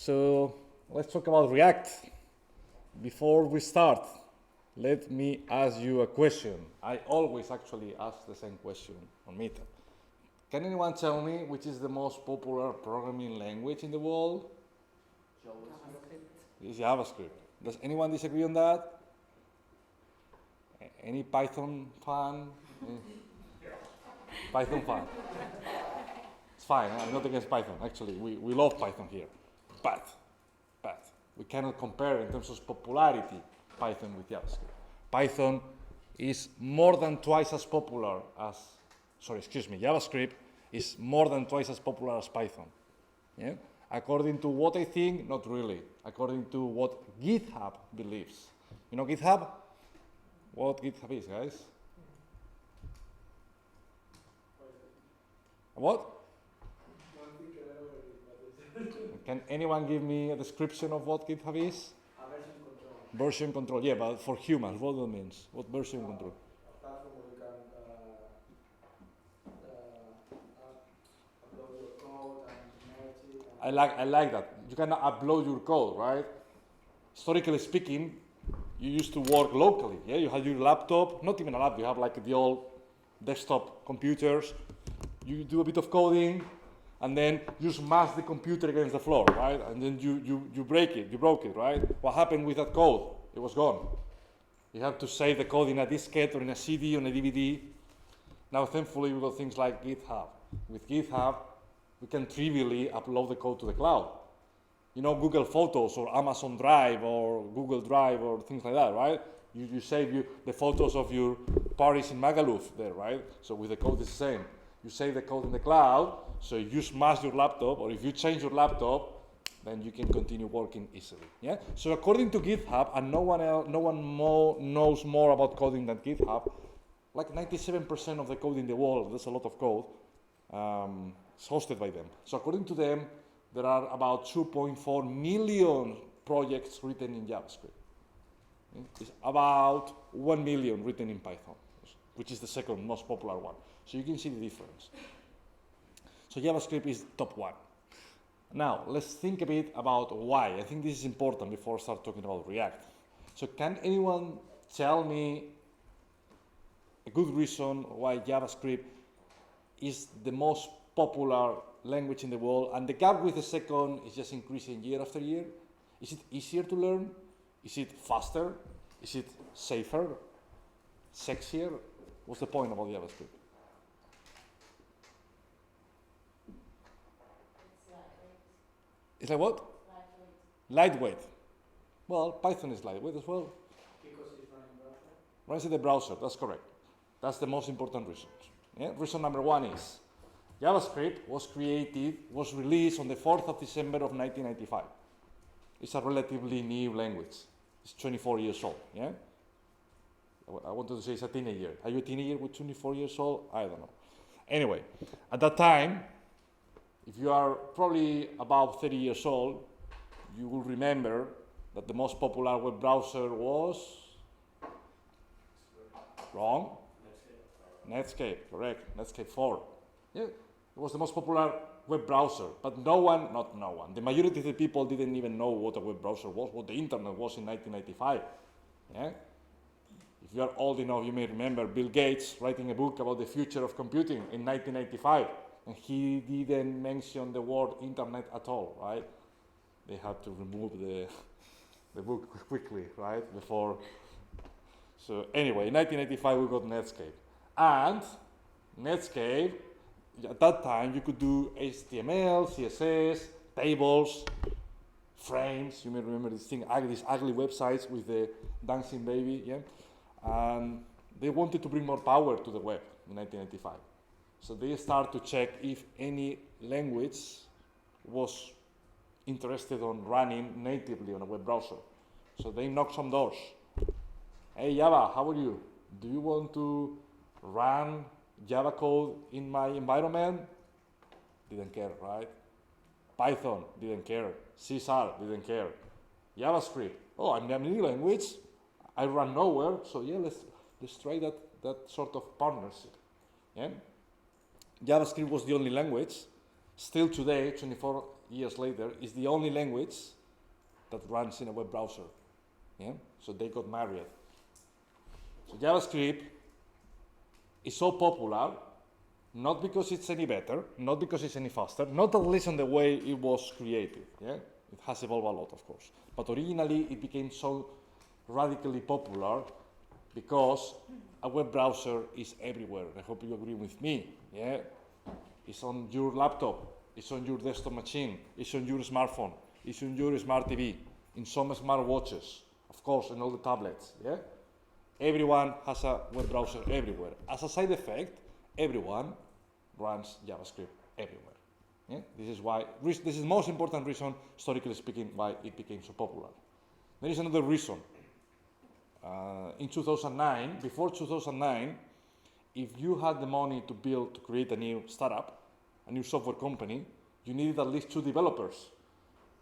So let's talk about React. Before we start, let me ask you a question. I always actually ask the same question on Meetup. Can anyone tell me which is the most popular programming language in the world? JavaScript. It's JavaScript. Does anyone disagree on that? Any Python fan? Python fan? It's fine, I'm not against Python. Actually, we love Python here. But we cannot compare in terms of popularity Python with JavaScript. Python is more than twice as popular as, JavaScript is more than twice as popular as Python. Yeah? According to what I think, not really. According to what GitHub believes. You know GitHub? What GitHub is, guys? What? Can anyone give me a description of what GitHub is? A version control. Version control, yeah, but for humans, what that means? What version control? A platform where you can upload your code and merge it. I like that. You can upload your code, right? Historically speaking, you used to work locally. Yeah, you had your laptop, not even a laptop. You have like the old desktop computers. You do a bit of coding, and then you smash the computer against the floor, right? And then you break it. You broke it, right? What happened with that code? It was gone. You have to save the code in a diskette or in a CD or in a DVD. Now, thankfully, we've got things like GitHub. With GitHub, we can trivially upload the code to the cloud. You know, Google Photos or Amazon Drive or Google Drive or things like that, right? You save the photos of your parties in Magaluf there, right? So with the code, it's the same. You save the code in the cloud, so if you smash your laptop or if you change your laptop, then you can continue working easily. Yeah. So according to GitHub, and no one knows more about coding than GitHub, like 97% of the code in the world, that's a lot of code, is hosted by them. So according to them, there are about 2.4 million projects written in JavaScript. It's about 1 million written in Python, which is the second most popular one. So you can see the difference. So JavaScript is top one. Now, let's think a bit about why. I think this is important before I start talking about React. So can anyone tell me a good reason why JavaScript is the most popular language in the world, and the gap with the second is just increasing year after year? Is it easier to learn? Is it faster? Is it safer? Sexier? What's the point about JavaScript? It's like what? Lightweight. Well, Python is lightweight as well. Because it's running browser? Runs in the browser, that's correct. That's the most important reason. Yeah? Reason number one is JavaScript was released on the 4th of December of 1995. It's a relatively new language. It's 24 years old, yeah? I wanted to say it's a teenager. Are you a teenager with 24 years old? I don't know. Anyway, at that time, if you are probably about 30 years old, you will remember that the most popular web browser was? Wrong? Netscape, correct. Netscape 4. Yeah, it was the most popular web browser, but not no one. The majority of the people didn't even know what a web browser was, what the internet was in 1995. Yeah? If you are old enough, you may remember Bill Gates writing a book about the future of computing in 1995, and he didn't mention the word internet at all, right? They had to remove the book quickly, right? Before. So anyway, in 1985 we got Netscape, and Netscape. At that time, you could do HTML, CSS, tables, frames. You may remember these ugly websites with the dancing baby, yeah? And they wanted to bring more power to the web in 1995. So they started to check if any language was interested on running natively on a web browser. So they knocked some doors. Hey Java, how are you? Do you want to run Java code in my environment? Didn't care, right? Python, didn't care. C# didn't care. JavaScript, oh, I'm a new language. I run nowhere, so yeah, let's try that sort of partnership. Yeah? JavaScript was the only language Still today, 24 years later, is the only language that runs in a web browser. Yeah? So they got married. So JavaScript is so popular, not because it's any better, not because it's any faster, not at least on the way it was created. Yeah? It has evolved a lot, of course. But originally, it became so radically popular because a web browser is everywhere. I hope you agree with me. Yeah? It's on your laptop, it's on your desktop machine, it's on your smartphone, it's on your smart TV, in some smart watches, of course, in all the tablets. Yeah? Everyone has a web browser everywhere. As a side effect, everyone runs JavaScript everywhere. Yeah? This is the most important reason, historically speaking, why it became so popular. There is another reason. In 2009, before 2009, if you had the money to create a new startup, a new software company, you needed at least 2 developers.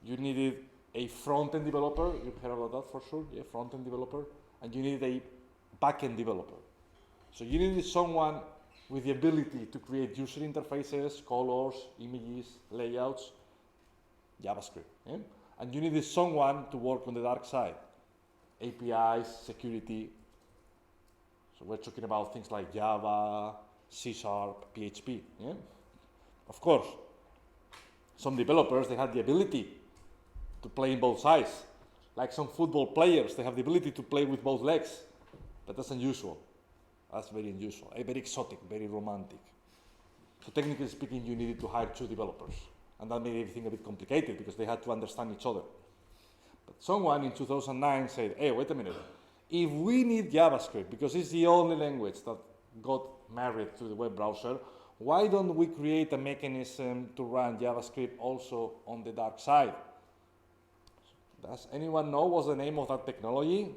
You needed a front-end developer, you've heard about that for sure, yeah, front-end developer, and you needed a back-end developer. So you needed someone with the ability to create user interfaces, colors, images, layouts, JavaScript. Yeah? And you needed someone to work on the dark side, APIs, security. So we're talking about things like Java, C#, PHP. Yeah? Of course, some developers, they had the ability to play in both sides. Like some football players, they have the ability to play with both legs. But that's unusual. That's very unusual, very exotic, very romantic. So technically speaking, you needed to hire 2 developers. And that made everything a bit complicated because they had to understand each other. But someone in 2009 said, hey, wait a minute. If we need JavaScript, because it's the only language that got married to the web browser, why don't we create a mechanism to run JavaScript also on the dark side? Does anyone know what's the name of that technology?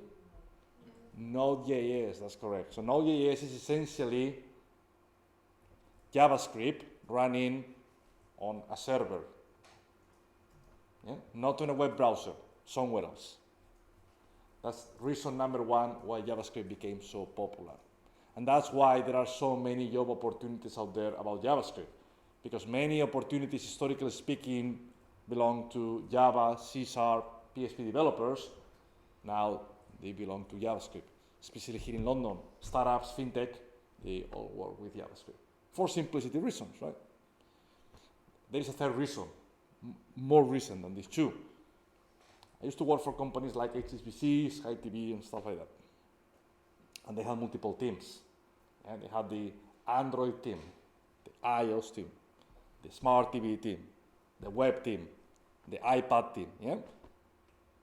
Node.js, that's correct. So Node.js is essentially JavaScript running on a server, yeah? Not on a web browser, somewhere else. That's reason number 1 why JavaScript became so popular. And that's why there are so many job opportunities out there about JavaScript, because many opportunities, historically speaking, belong to Java, C#, PHP developers. Now they belong to JavaScript, especially here in London. Startups, fintech, they all work with JavaScript for simplicity reasons, right? There is a third reason, more recent than these 2. I used to work for companies like HSBC, Sky TV, and stuff like that. And they had multiple teams. And they had the Android team, the iOS team, the Smart TV team, the web team, the iPad team. Yeah?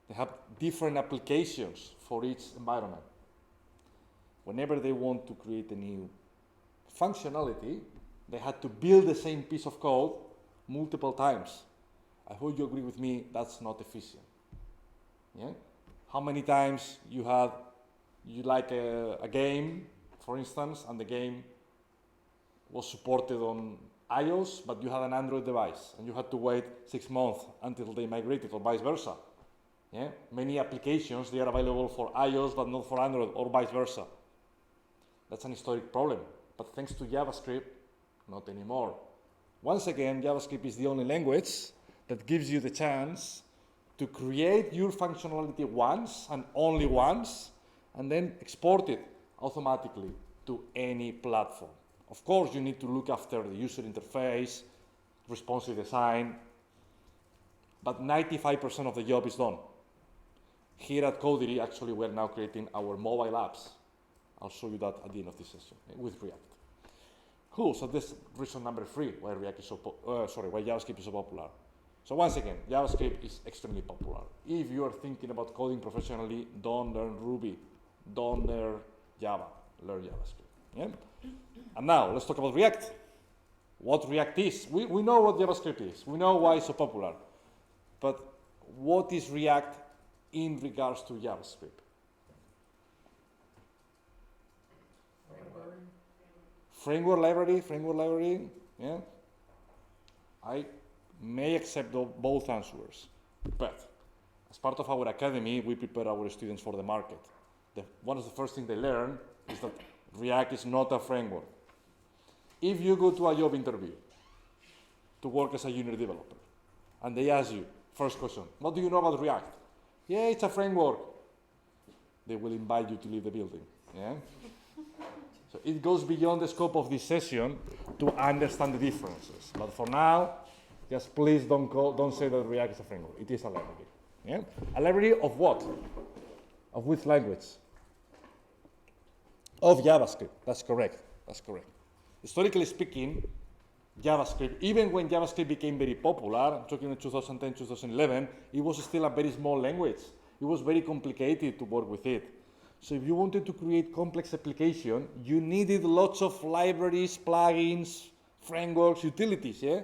They have different applications for each environment. Whenever they want to create a new functionality, they had to build the same piece of code multiple times. I hope you agree with me, that's not efficient. Yeah? How many times you like a game, for instance, and the game was supported on iOS, but you had an Android device, and you had to wait 6 months until they migrated, or vice versa. Yeah? Many applications, they are available for iOS, but not for Android, or vice versa. That's an historic problem. But thanks to JavaScript, not anymore. Once again, JavaScript is the only language that gives you the chance to create your functionality once and only once, and then export it automatically to any platform. Of course, you need to look after the user interface, responsive design, but 95% of the job is done. Here at Codery, actually, we're now creating our mobile apps. I'll show you that at the end of this session with React. Cool, so this is reason number 3 why why JavaScript is so popular. So once again, JavaScript is extremely popular. If you are thinking about coding professionally, don't learn Ruby, don't learn Java, learn JavaScript. Yeah? And now, let's talk about React. What React is. We know what JavaScript is. We know why it's so popular. But what is React in regards to JavaScript? Framework library, yeah. I may accept both answers, but as part of our academy, we prepare our students for the market. One of the first things they learn is that React is not a framework. If you go to a job interview to work as a junior developer. And they ask you, first question, what do you know about React? Yeah, it's a framework. They will invite you to leave the building. Yeah? So it goes beyond the scope of this session to understand the differences. But for now, just please don't say that React is a framework. It is a library. Yeah? A library of what? Of which language? Of JavaScript. That's correct. That's correct. Historically speaking, JavaScript, even when JavaScript became very popular, I'm talking in 2010, 2011, it was still a very small language. It was very complicated to work with it. So if you wanted to create complex application, you needed lots of libraries, plugins, frameworks, utilities, yeah?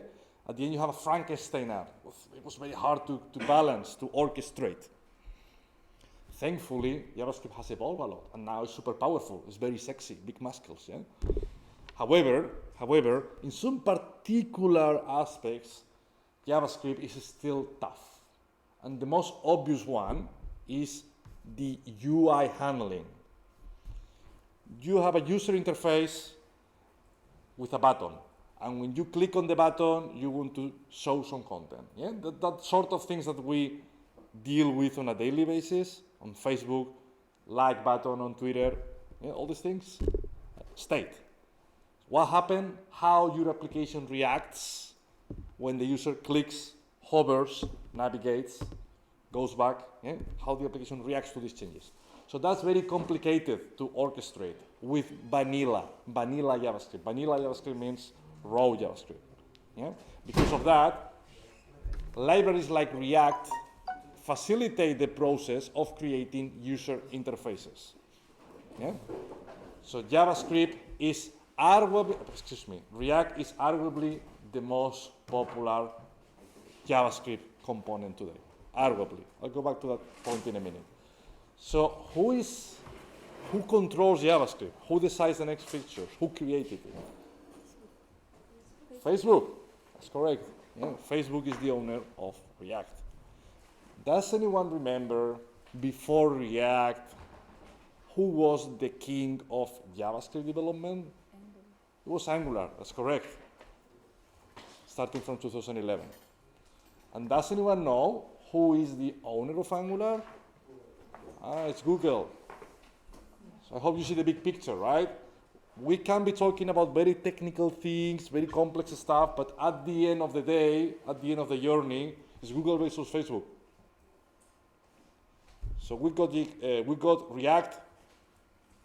At the end you have a Frankenstein app. It was very hard to balance, to orchestrate. Thankfully, JavaScript has evolved a lot, and now it's super powerful. It's very sexy, big muscles, yeah? However, in some particular aspects, JavaScript is still tough. And the most obvious one is the UI handling. You have a user interface with a button. And when you click on the button, you want to show some content. Yeah? That sort of things that we deal with on a daily basis, on Facebook, like button on Twitter, yeah, all these things. State. What happened, how your application reacts when the user clicks, hovers, navigates, goes back, yeah? How the application reacts to these changes. So that's very complicated to orchestrate with vanilla JavaScript. Vanilla JavaScript means raw JavaScript. Yeah? Because of that, libraries like React facilitate the process of creating user interfaces. Yeah? So JavaScript is React is arguably the most popular JavaScript component today. Arguably. I'll go back to that point in a minute. So who controls JavaScript? Who decides the next features? Who created it? Facebook. That's correct. Yeah, Facebook is the owner of React. Does anyone remember before React who was the king of JavaScript development? It was Angular, that's correct. Starting from 2011. And does anyone know who is the owner of Angular? It's Google. So I hope you see the big picture, right? We can be talking about very technical things, very complex stuff, but at the end of the day, at the end of the journey, it's Google versus Facebook. So we got React.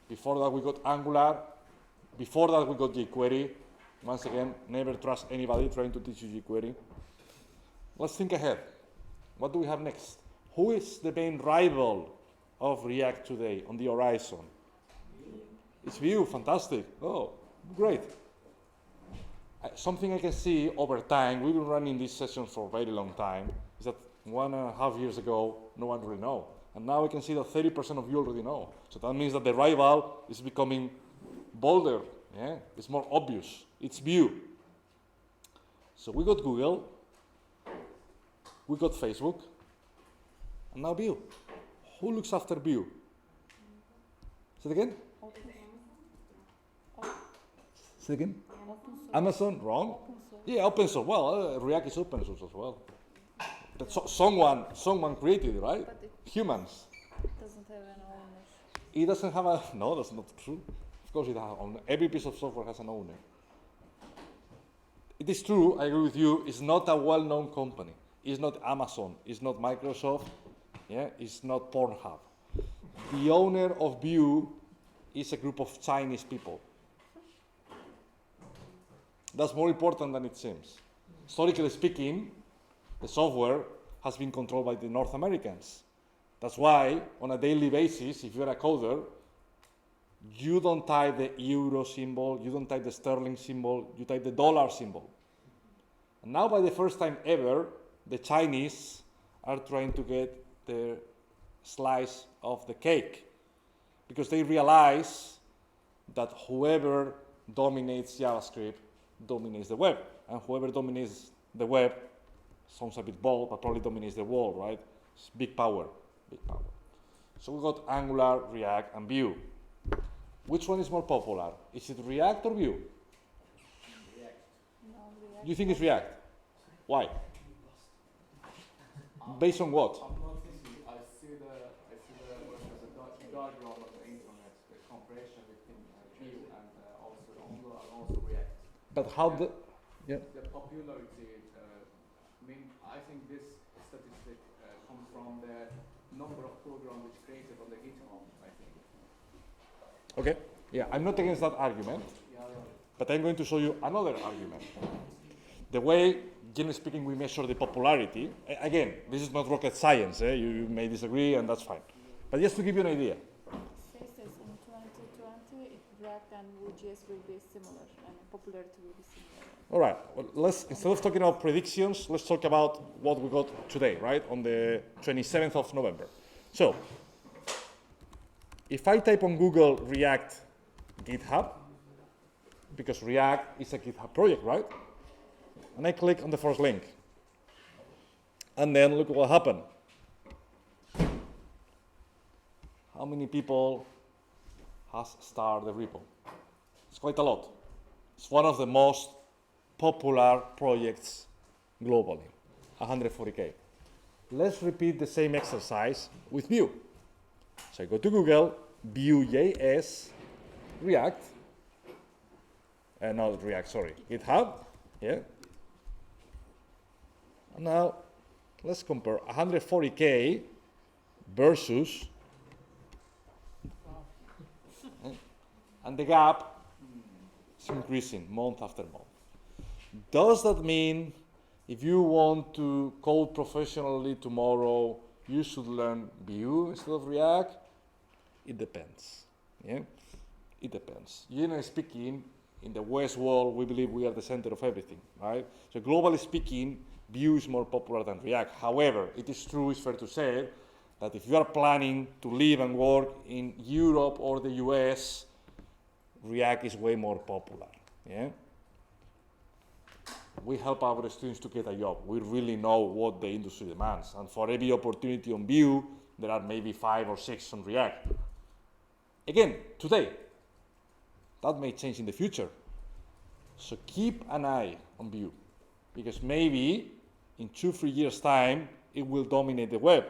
Before that, we got Angular. Before that, we got jQuery. Once again, never trust anybody trying to teach you jQuery. Let's think ahead. What do we have next? Who is the main rival of React today on the horizon? It's Vue, fantastic. Oh, great. Something I can see over time, we've been running these sessions for a very long time, is that 1.5 years ago, no one really know. And now we can see that 30% of you already know. So that means that the rival is becoming bolder. Yeah? It's more obvious. It's Vue. So we got Google, we got Facebook, and now Vue. Who looks after Vue? Say it again? Say it again? Amazon, wrong? Yeah, open source. Well, React is open source as well. But someone created it, right? But it Humans. doesn't have an owner. It doesn't have a, no, that's not true. Of course it has an owner. Every piece of software has an owner. It is true, I agree with you, it's not a well-known company. It's not Amazon, it's not Microsoft, yeah? It's not Pornhub. The owner of Vue is a group of Chinese people. That's more important than it seems. Historically speaking, the software has been controlled by the North Americans. That's why, on a daily basis, if you're a coder, you don't type the euro symbol, you don't type the sterling symbol, you type the dollar symbol. And now, by the first time ever, the Chinese are trying to get their slice of the cake because they realize that whoever dominates JavaScript dominates the web, and whoever dominates the web, sounds a bit bold, but probably dominates the world, right? It's big power, big power. So we got Angular, React, and Vue. Which one is more popular? Is it React or Vue? React. No, React. You think it's React? Why? Based on what? I'm not thinking. I see the diagram of the internet, the comparison between Vue and also Angular and also React. But how the The popularity. I think this statistic comes from the number of programs which created on the GitHub. I think. Okay. Yeah, I'm not against that argument, but I'm going to show you another argument. The way, generally speaking, we measure the popularity. Again, this is not rocket science. You may disagree, and that's fine. But just to give you an idea. Says in 2020, React and Vue.js will be similar, and popularity will be similar. All right. Well, instead of talking about predictions, let's talk about what we got today, right, on the 27th of November. So, if I type on Google React GitHub, because React is a GitHub project, right? And I click on the first link. And then look what happened. How many people has started the repo? It's quite a lot. It's one of the most popular projects globally, 140K. Let's repeat the same exercise with Vue. So I go to Google, Vue.js, React, not React, sorry, GitHub, yeah. And now let's compare 140K versus, and the gap is increasing month after month. Does that mean if you want to code professionally tomorrow, you should learn Vue instead of React? It depends. Yeah, it depends. Generally speaking, in the West world, we believe we are the center of everything, right? So globally speaking, Vue is more popular than React. However, it is true, it's fair to say, that if you are planning to live and work in Europe or the US, React is way more popular. Yeah. We help our students to get a job. We really know what the industry demands. And for every opportunity on Vue, there are maybe 5 or 6 on React. Again, today, that may change in the future. So keep an eye on Vue, because maybe in 2-3 years' time, it will dominate the web.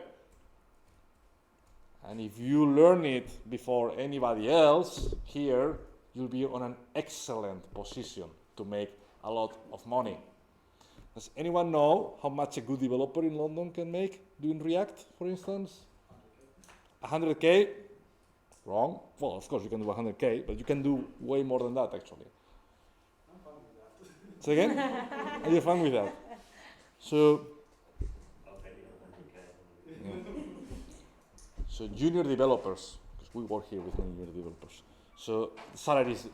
And if you learn it before anybody else here, you'll be on an excellent position to make a lot of money. Does anyone know how much a good developer in London can make doing React, for instance? 100K? Wrong. Well, of course you can do 100K, but you can do way more than that, actually. I'm fine with that. Say again? Are you fine with that? So, yeah. So junior developers, because we work here with many junior developers. So salaries,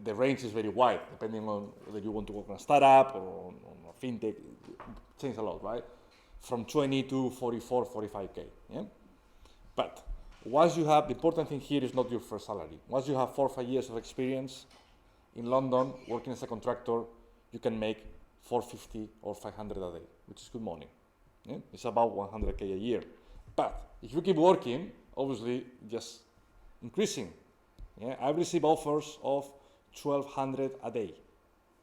the range is very wide, depending on whether you want to work on a startup or on a fintech. It changes a lot, right? From 20 to 44, 45K. Yeah? But once you have, the important thing here is not your first salary. Once you have 4 or 5 years of experience in London, working as a contractor, you can make 450 or 500 a day, which is good money. Yeah? It's about 100K a year. But if you keep working, obviously just increasing. Yeah? I receive offers of 1,200 a day.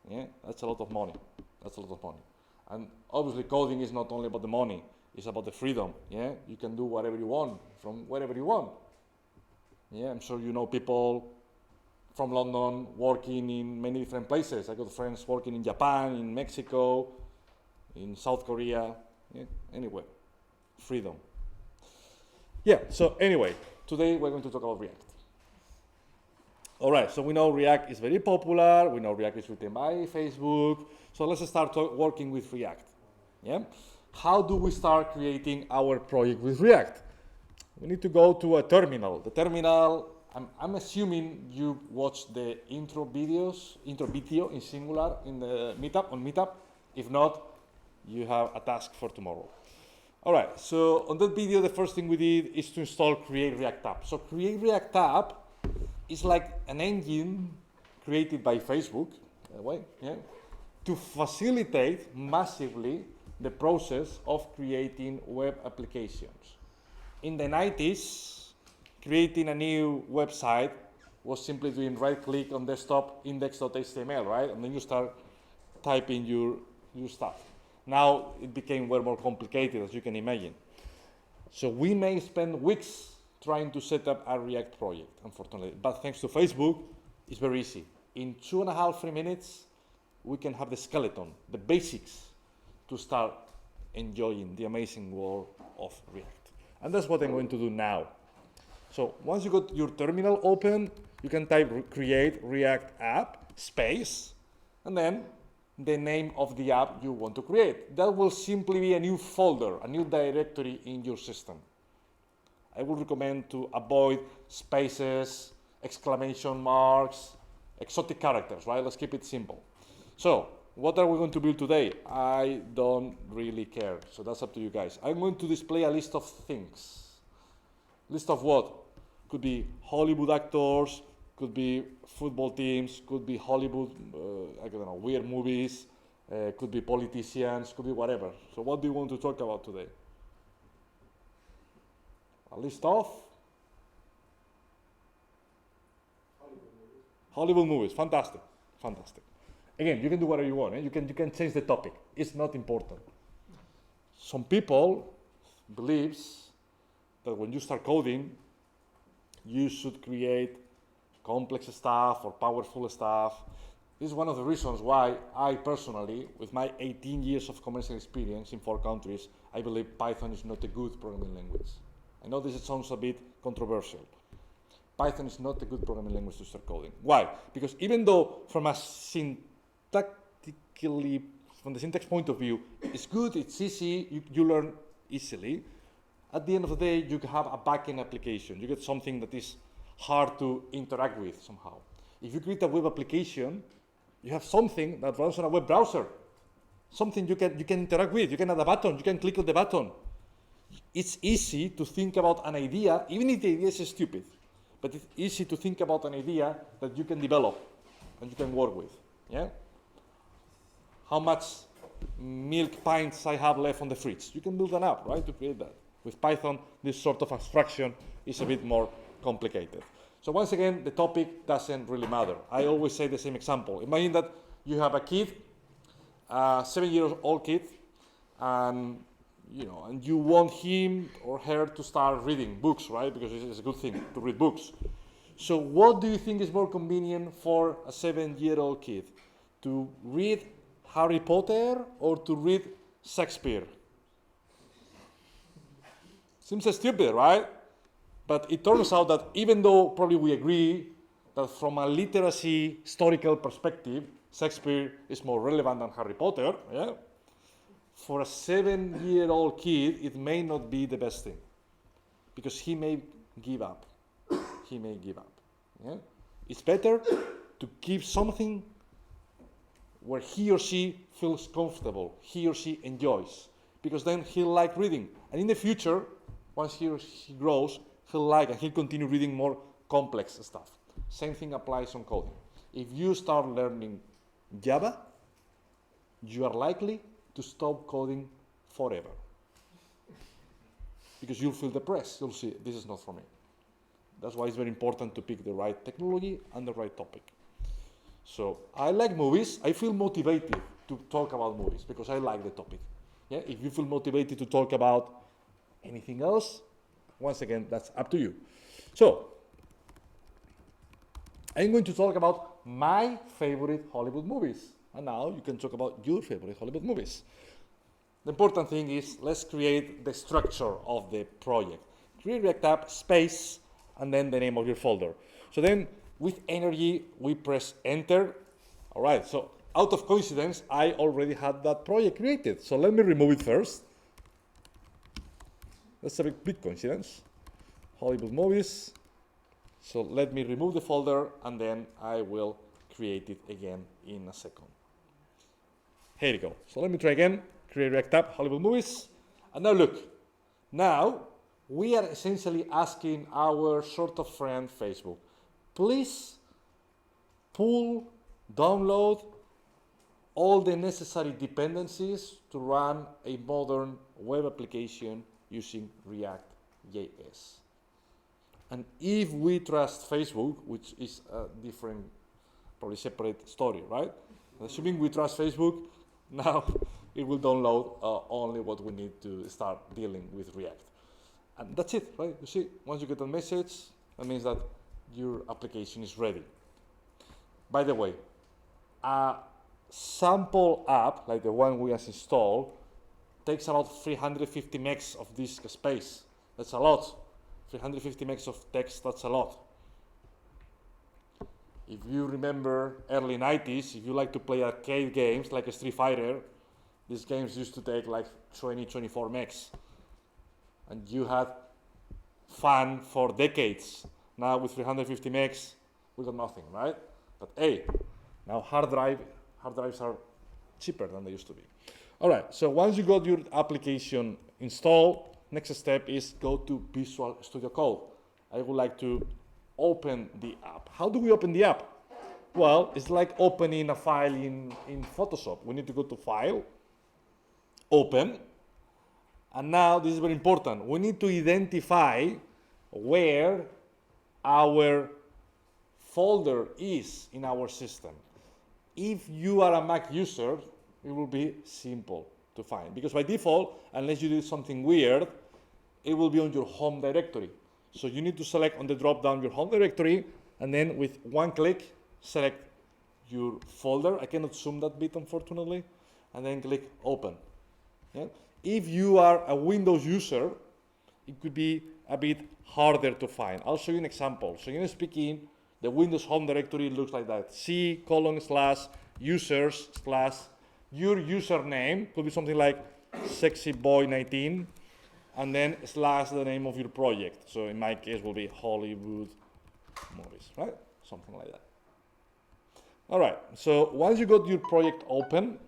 Yeah? That's a lot of money. That's a lot of money. And obviously coding is not only about the money, it's about the freedom. Yeah? You can do whatever you want from wherever you want. Yeah? I'm sure you know people from London working in many different places. I got friends working in Japan, in Mexico, in South Korea, yeah? Anywhere. Freedom. Yeah, so anyway, today we're going to talk about React. All right, so we know React is very popular. We know React is written by Facebook. So let's start working with React. Yeah? How do we start creating our project with React? We need to go to a terminal. The terminal, I'm assuming you watched the intro video in singular in the Meetup, on Meetup. If not, you have a task for tomorrow. All right, so on that video, the first thing we did is to install Create React App. So Create React App is like an engine created by Facebook, by the way, yeah, to facilitate massively the process of creating web applications. In the 90s, creating a new website was simply doing right-click on desktop, index.html, right? And then you start typing your stuff. Now it became way more complicated, as you can imagine. So we may spend weeks trying to set up a React project, unfortunately. But thanks to Facebook, it's very easy. In 2.5, 3 minutes, we can have the skeleton, the basics, to start enjoying the amazing world of React. And that's what I'm going to do now. So once you got your terminal open, you can type create React app space, and then the name of the app you want to create. That will simply be a new folder, a new directory in your system. I would recommend to avoid spaces, exclamation marks, exotic characters, right? Let's keep it simple. So, what are we going to build today? I don't really care, so that's up to you guys. I'm going to display a list of things. List of what? Could be Hollywood actors, could be football teams, could be Hollywood, I don't know, weird movies, could be politicians, could be whatever. So what do you want to talk about today? A list of? Hollywood movies, fantastic, fantastic. Again, you can do whatever you want, you can change the topic, it's not important. Some people believes that when you start coding, you should create complex stuff or powerful stuff. This is one of the reasons why I personally, with my 18 years of commercial experience in 4 countries, I believe Python is not a good programming language. I know this sounds a bit controversial. Python is not a good programming language to start coding. Why? Because even though from the syntax point of view, it's good, it's easy, you learn easily, at the end of the day, you have a backend application. You get something that is hard to interact with somehow. If you create a web application, you have something that runs on a web browser, something you can interact with. You can add a button, you can click on the button. It's easy to think about an idea, even if the idea is stupid, but it's easy to think about an idea that you can develop and you can work with. Yeah? How much milk pints I have left on the fridge? You can build an app, right, to create that. With Python, this sort of abstraction is a bit more complicated. So once again, the topic doesn't really matter. I always say the same example. Imagine that you have a kid, a 7-year-old kid, and you want him or her to start reading books, right? Because it's a good thing to read books. So what do you think is more convenient for a 7-year-old kid? To read Harry Potter or to read Shakespeare? Seems stupid, right? But it turns out that even though probably we agree that from a literacy historical perspective, Shakespeare is more relevant than Harry Potter, yeah? For a 7-year-old kid, it may not be the best thing because he may give up. He may give up. Yeah? It's better to give something where he or she feels comfortable, he or she enjoys, because then he'll like reading. And in the future, once he or she grows, he'll like and he'll continue reading more complex stuff. Same thing applies on coding. If you start learning Java, you are likely to stop coding forever. Because you'll feel depressed. You'll see, this is not for me. That's why it's very important to pick the right technology and the right topic. So I like movies. I feel motivated to talk about movies because I like the topic. Yeah? If you feel motivated to talk about anything else, once again, that's up to you. So I'm going to talk about my favorite Hollywood movies. And now you can talk about your favorite Hollywood movies. The important thing is let's create the structure of the project. Create React app, space, and then the name of your folder. So then with energy, we press enter. All right, so out of coincidence, I already had that project created. So let me remove it first. That's a big coincidence. Hollywood movies. So let me remove the folder and then I will create it again in a second. Here we go. So let me try again. Create React app, Hollywood movies. And now look. Now we are essentially asking our sort of friend Facebook, please pull, download all the necessary dependencies to run a modern web application using ReactJs. And if we trust Facebook, which is a different, probably separate story, right? Assuming we trust Facebook, now it will download only what we need to start dealing with React. And that's it, right? You see, once you get a message, that means that your application is ready. By the way, a sample app, like the one we just installed, takes about 350 megs of disk space. That's a lot. 350 megs of text, that's a lot. If you remember early 90s, if you like to play arcade games like a Street Fighter, these games used to take like 20, 24 megs. And you had fun for decades. Now with 350 megs, we got nothing, right? But hey, now hard drives are cheaper than they used to be. All right, so once you got your application installed, next step is go to Visual Studio Code. I would like to open the app. How do we open the app? Well, it's like opening a file in Photoshop. We need to go to File, Open, and now this is very important. We need to identify where our folder is in our system. If you are a Mac user, it will be simple to find, because by default, unless you do something weird, it will be on your home directory. So you need to select on the drop down your home directory, and then with one click, select your folder. I cannot zoom that bit, unfortunately, and then click Open. Yeah? If you are a Windows user, it could be a bit harder to find. I'll show you an example. So you speak in the Windows home directory, looks like that. C:/users/ your username, could be something like sexyboy19, and then / the name of your project. So in my case will be Hollywood movies, right? Something like that. All right, so once you got your project open,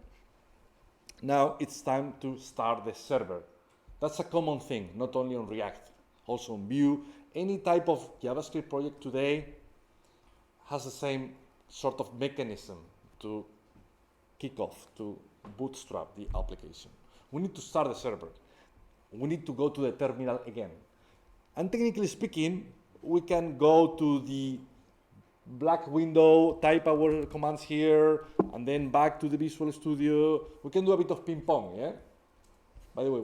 now it's time to start the server. That's a common thing, not only on React, also on Vue. Any type of JavaScript project today has the same sort of mechanism to kick off, to bootstrap the application. We need to start the server. We need to go to the terminal again. And technically speaking, we can go to the black window, type our commands here, and then back to the Visual Studio. We can do a bit of ping pong, yeah? By the way,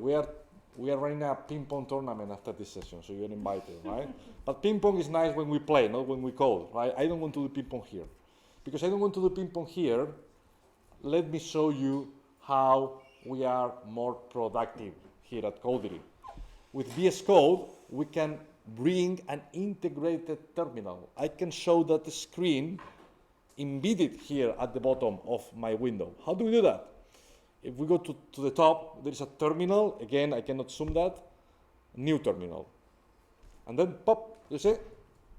we are running a ping pong tournament after this session, so you're invited, right? But ping pong is nice when we play, not when we code, right? I don't want to do ping pong here. Because I don't want to do ping pong here, let me show you how we are more productive here at Codery. With VS Code, we can bring an integrated terminal. I can show that screen embedded here at the bottom of my window. How do we do that? If we go to the top, there is a terminal. Again, I cannot zoom that. New terminal. And then pop, you see?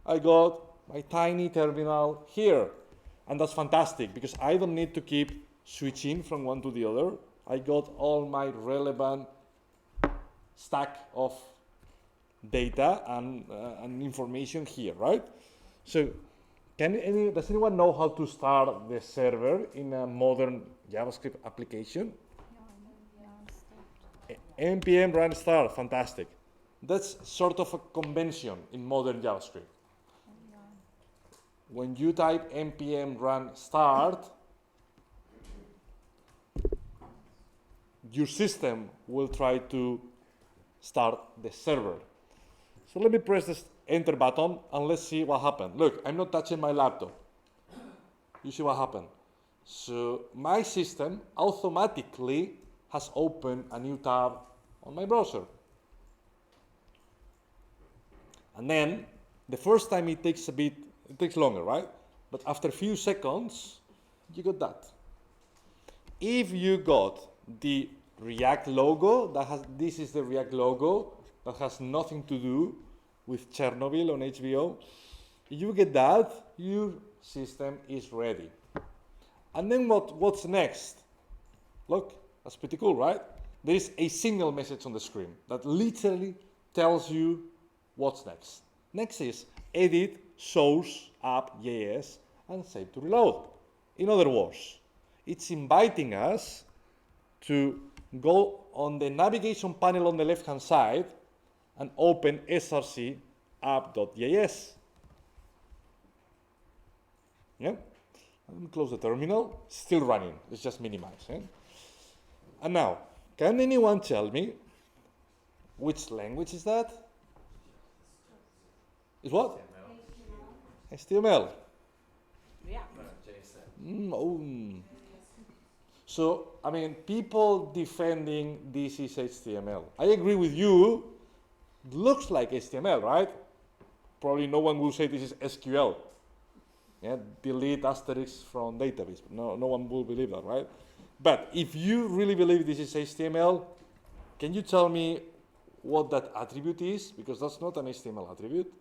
I got my tiny terminal here. And that's fantastic because I don't need to keep switching from one to the other. I got all my relevant stack of data and information here, right? So, does anyone know how to start the server in a modern JavaScript application? npm run start, fantastic. That's sort of a convention in modern JavaScript. When you type npm run start, your system will try to start the server. So let me press this enter button and let's see what happened. Look, I'm not touching my laptop. You see what happened? So my system automatically has opened a new tab on my browser. And then the first time it takes longer, right? But after a few seconds, you got that. If you got the React logo, this is the React logo that has nothing to do with Chernobyl on HBO. If you get that, your system is ready. And then what's next? Look, that's pretty cool, right? There is a single message on the screen that literally tells you what's next. Next is edit source app.js and save to reload. In other words, it's inviting us to go on the navigation panel on the left-hand side and open src app.js. Yeah? Let me close the terminal. Still running. It's just minimized. Yeah? And now, can anyone tell me which language is that? Is what? HTML. Yeah. So, I mean, people defending this is HTML. I agree with you. It looks like HTML, right? Probably no one will say this is SQL. Yeah, delete asterisk from database. No one will believe that, right? But if you really believe this is HTML, can you tell me what that attribute is? Because that's not an HTML attribute.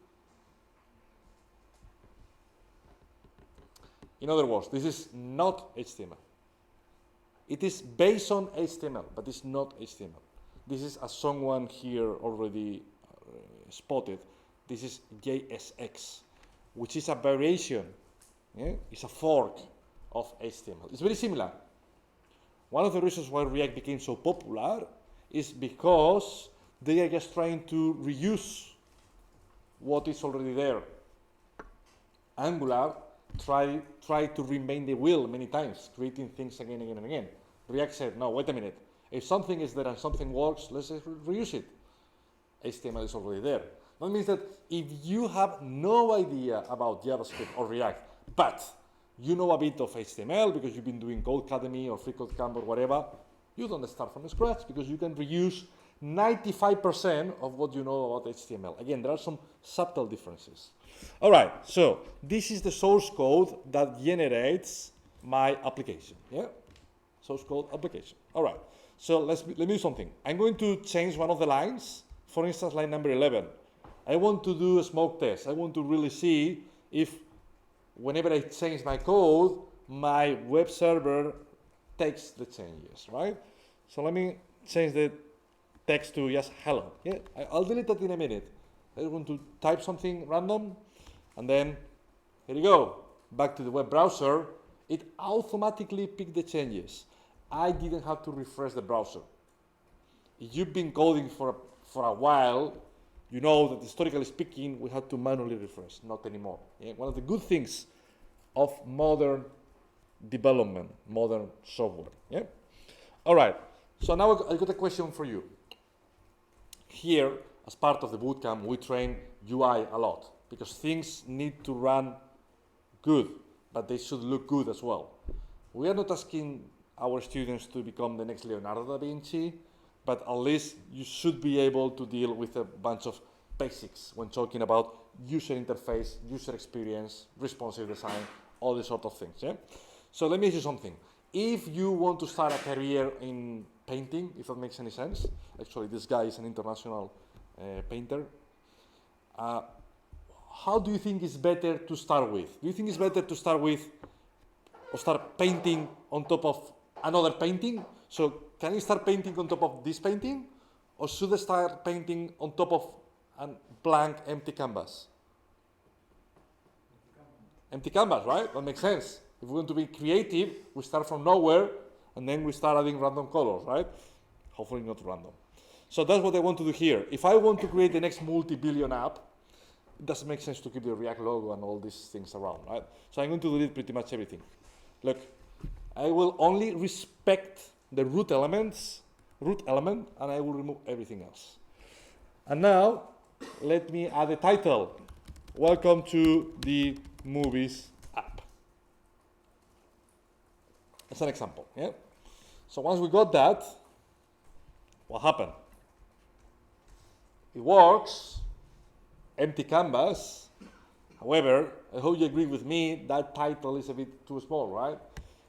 In other words, this is not HTML. It is based on HTML, but it's not HTML. This is, as someone here already spotted, this is JSX, which is a variation. Yeah? It's a fork of HTML. It's very similar. One of the reasons why React became so popular is because they are just trying to reuse what is already there. Angular tried to reinvent the wheel many times, creating things again and again and again. React said, no, wait a minute. If something is there and something works, let's just reuse it. HTML is already there. That means that if you have no idea about JavaScript or React, but you know a bit of HTML because you've been doing Codecademy or FreeCodeCamp or whatever, you don't start from scratch because you can reuse 95% of what you know about HTML. Again, there are some subtle differences. All right, so this is the source code that generates my application. Yeah, source code application. All right, so let me do something. I'm going to change one of the lines. For instance, line number 11. I want to do a smoke test. I want to really see if whenever I change my code, my web server takes the changes, right? So let me change the text to just hello. Yeah, I'll delete that in a minute. I want to type something random, and then here you go. Back to the web browser. It automatically picked the changes. I didn't have to refresh the browser. If you've been coding for a while, you know that historically speaking, we had to manually refresh, not anymore. Yeah? One of the good things of modern development, modern software. Yeah? All right, so now I got a question for you. Here, as part of the bootcamp, we train UI a lot because things need to run good, but they should look good as well. We are not asking our students to become the next Leonardo da Vinci, but at least you should be able to deal with a bunch of basics when talking about user interface, user experience, responsive design, all these sort of things. Yeah? So let me ask you something. If you want to start a career in painting, if that makes any sense, actually this guy is an international painter, how do you think it's better to start with? Do you think it's better to start with or start painting on top of another painting? So can you start painting on top of this painting? Or should I start painting on top of a blank, empty canvas? Empty canvas, right? That makes sense. If we want to be creative, we start from nowhere and then we start adding random colors, right? Hopefully not random. So that's what I want to do here. If I want to create the next multi-billion app, it doesn't make sense to keep the React logo and all these things around, right? So I'm going to delete pretty much everything. Look, I will only respect the root element, and I will remove everything else. And now, let me add a title. Welcome to the movies app. As an example, yeah? So once we got that, what happened? It works, empty canvas. However, I hope you agree with me, that title is a bit too small, right?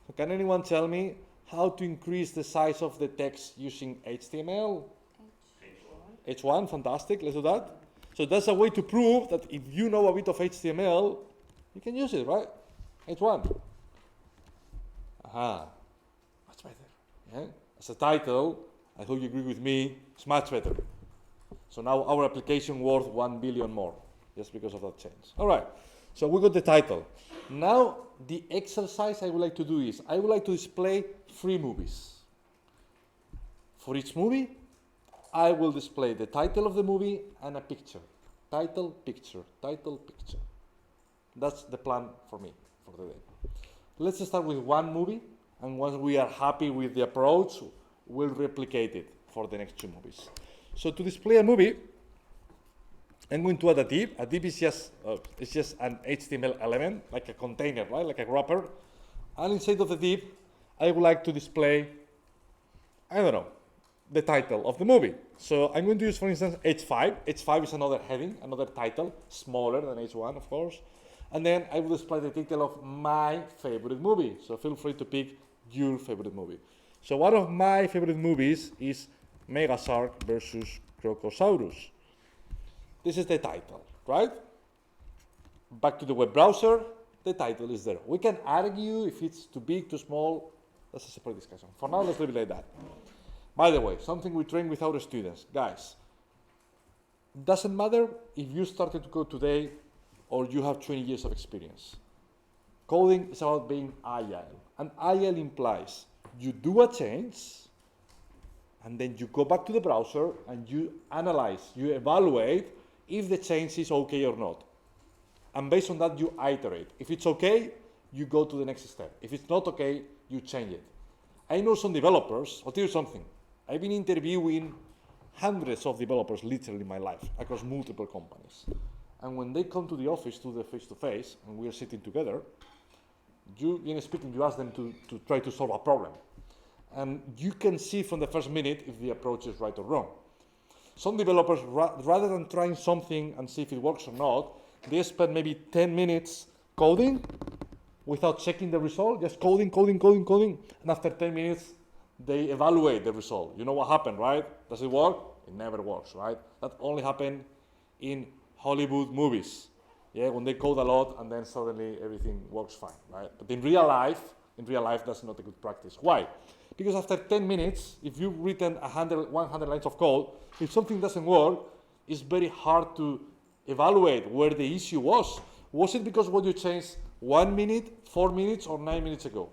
So can anyone tell me how to increase the size of the text using HTML? H1, fantastic, let's do that. So that's a way to prove that if you know a bit of HTML, you can use it, right? H1. Aha, much better. Yeah? As a title, I hope you agree with me, it's much better. So now our application worth 1 billion more, just because of that change. All right, so we got the title. Now, the exercise I would like to do is, I would like to display 3 movies. For each movie, I will display the title of the movie and a picture. Title, picture, title, picture. That's the plan for me for the day. Let's start with one movie, and once we are happy with the approach, will replicate it for the next 2 movies. So to display a movie, I'm going to add a div. A div is just an HTML element, like a container, right? Like a wrapper. And inside of the div, I would like to display, I don't know, the title of the movie. So I'm going to use, for instance, H5. H5 is another heading, another title, smaller than H1, of course. And then I will display the title of my favorite movie. So feel free to pick your favorite movie. So one of my favorite movies is Mega Shark versus Crocosaurus. This is the title, right? Back to the web browser, the title is there. We can argue if it's too big, too small. That's a separate discussion. For now, let's leave it like that. By the way, something we train with our students. Guys, doesn't matter if you started to code today or you have 20 years of experience. Coding is about being agile. And agile implies you do a change, and then you go back to the browser and you analyze, you evaluate if the change is okay or not. And based on that, you iterate. If it's okay, you go to the next step. If it's not okay, you change it. I know some developers, I'll tell you something. I've been interviewing hundreds of developers literally in my life across multiple companies. And when they come to the office, to the face-to-face, and we are sitting together, you ask them to try to solve a problem. And you can see from the first minute if the approach is right or wrong. Some developers, rather than trying something and see if it works or not, they spend maybe 10 minutes coding without checking the result, just coding. And after 10 minutes, they evaluate the result. You know what happened, right? Does it work? It never works, right? That only happened in Hollywood movies. Yeah, when they code a lot and then suddenly everything works fine, right? But in real life, that's not a good practice. Why? Because after 10 minutes, if you've written 100 lines of code, if something doesn't work, it's very hard to evaluate where the issue was. Was it because what you changed 1 minute, 4 minutes, or 9 minutes ago?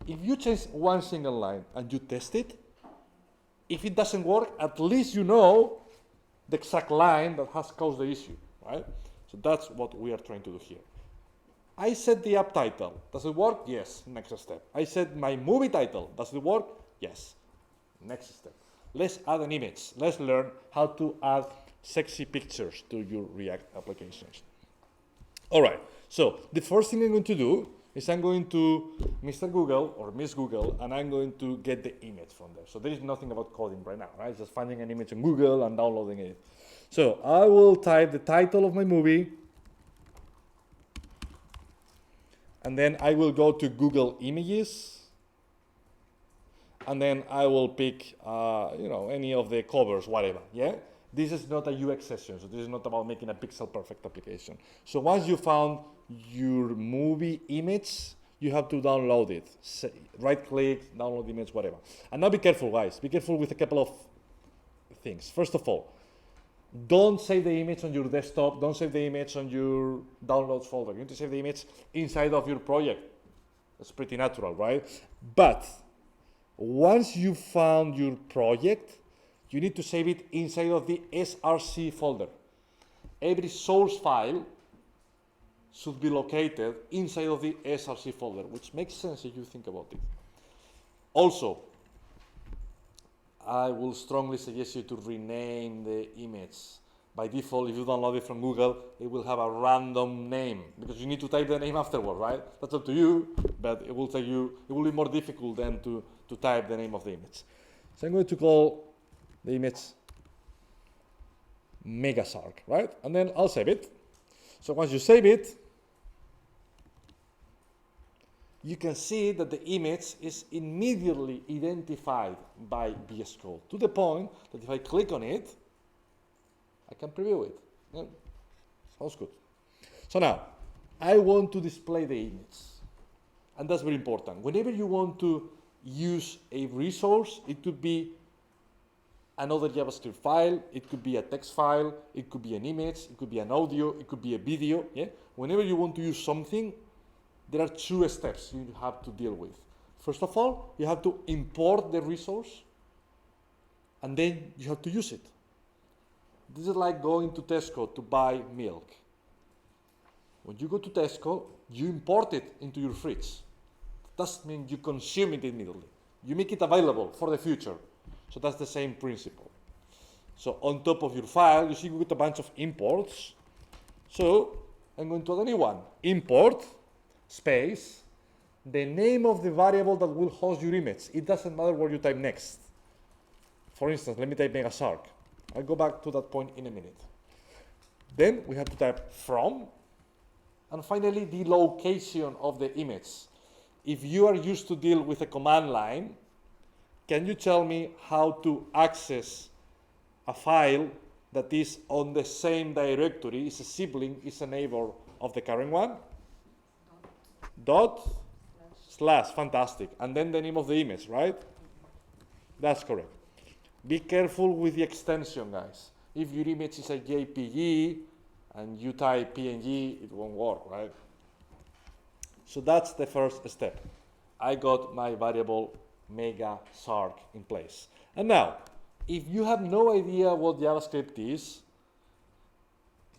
If you change one single line and you test it, if it doesn't work, at least you know the exact line that has caused the issue, right? So that's what we are trying to do here. I set the app title. Does it work? Yes. Next step. I set my movie title. Does it work? Yes. Next step. Let's add an image. Let's learn how to add sexy pictures to your React applications. All right. So the first thing I'm going to do is I'm going to Mr. Google or Miss Google, and I'm going to get the image from there. So there is nothing about coding right now, right? Just finding an image on Google and downloading it. So I will type the title of my movie, and then I will go to Google Images, and then I will pick, any of the covers, whatever, yeah? This is not a UX session, so this is not about making a pixel perfect application. So once you found your movie image, you have to download it. Right click, download the image, whatever. And now be careful, guys. Be careful with a couple of things. First of all, don't save the image on your desktop. Don't save the image on your downloads folder. You need to save the image inside of your project. That's pretty natural, right? But once you found your project, you need to save it inside of the SRC folder. Every source file should be located inside of the SRC folder, which makes sense if you think about it. Also, I will strongly suggest you to rename the image. By default, if you download it from Google, it will have a random name because you need to type the name afterward, right? That's up to you, but it will be more difficult than to type the name of the image. So I'm going to call the image Mega Shark, right? And then I'll save it. So once you save it, you can see that the image is immediately identified by VS Code to the point that if I click on it, I can preview it. Yeah. Sounds good. So now, I want to display the image. And that's very important. Whenever you want to use a resource, it could be another JavaScript file, it could be a text file, it could be an image, it could be an audio, it could be a video. Yeah? Whenever you want to use something, there are 2 steps you have to deal with. First of all, you have to import the resource, and then you have to use it. This is like going to Tesco to buy milk. When you go to Tesco, you import it into your fridge. That doesn't mean you consume it immediately. You make it available for the future. So that's the same principle. So on top of your file, you see we got a bunch of imports. So I'm going to add a new one. Import, space, the name of the variable that will host your image. It doesn't matter what you type next. For instance, let me type megashark. I'll go back to that point in a minute. Then we have to type from, and finally the location of the image. If you are used to deal with a command line, can you tell me how to access a file that is on the same directory, is a sibling, is a neighbor of the current one? Dot, slash, fantastic. And then the name of the image, right? That's correct. Be careful with the extension, guys. If your image is a JPG and you type PNG, it won't work, right? So that's the first step. I got my variable megashark in place. And now, if you have no idea what JavaScript is,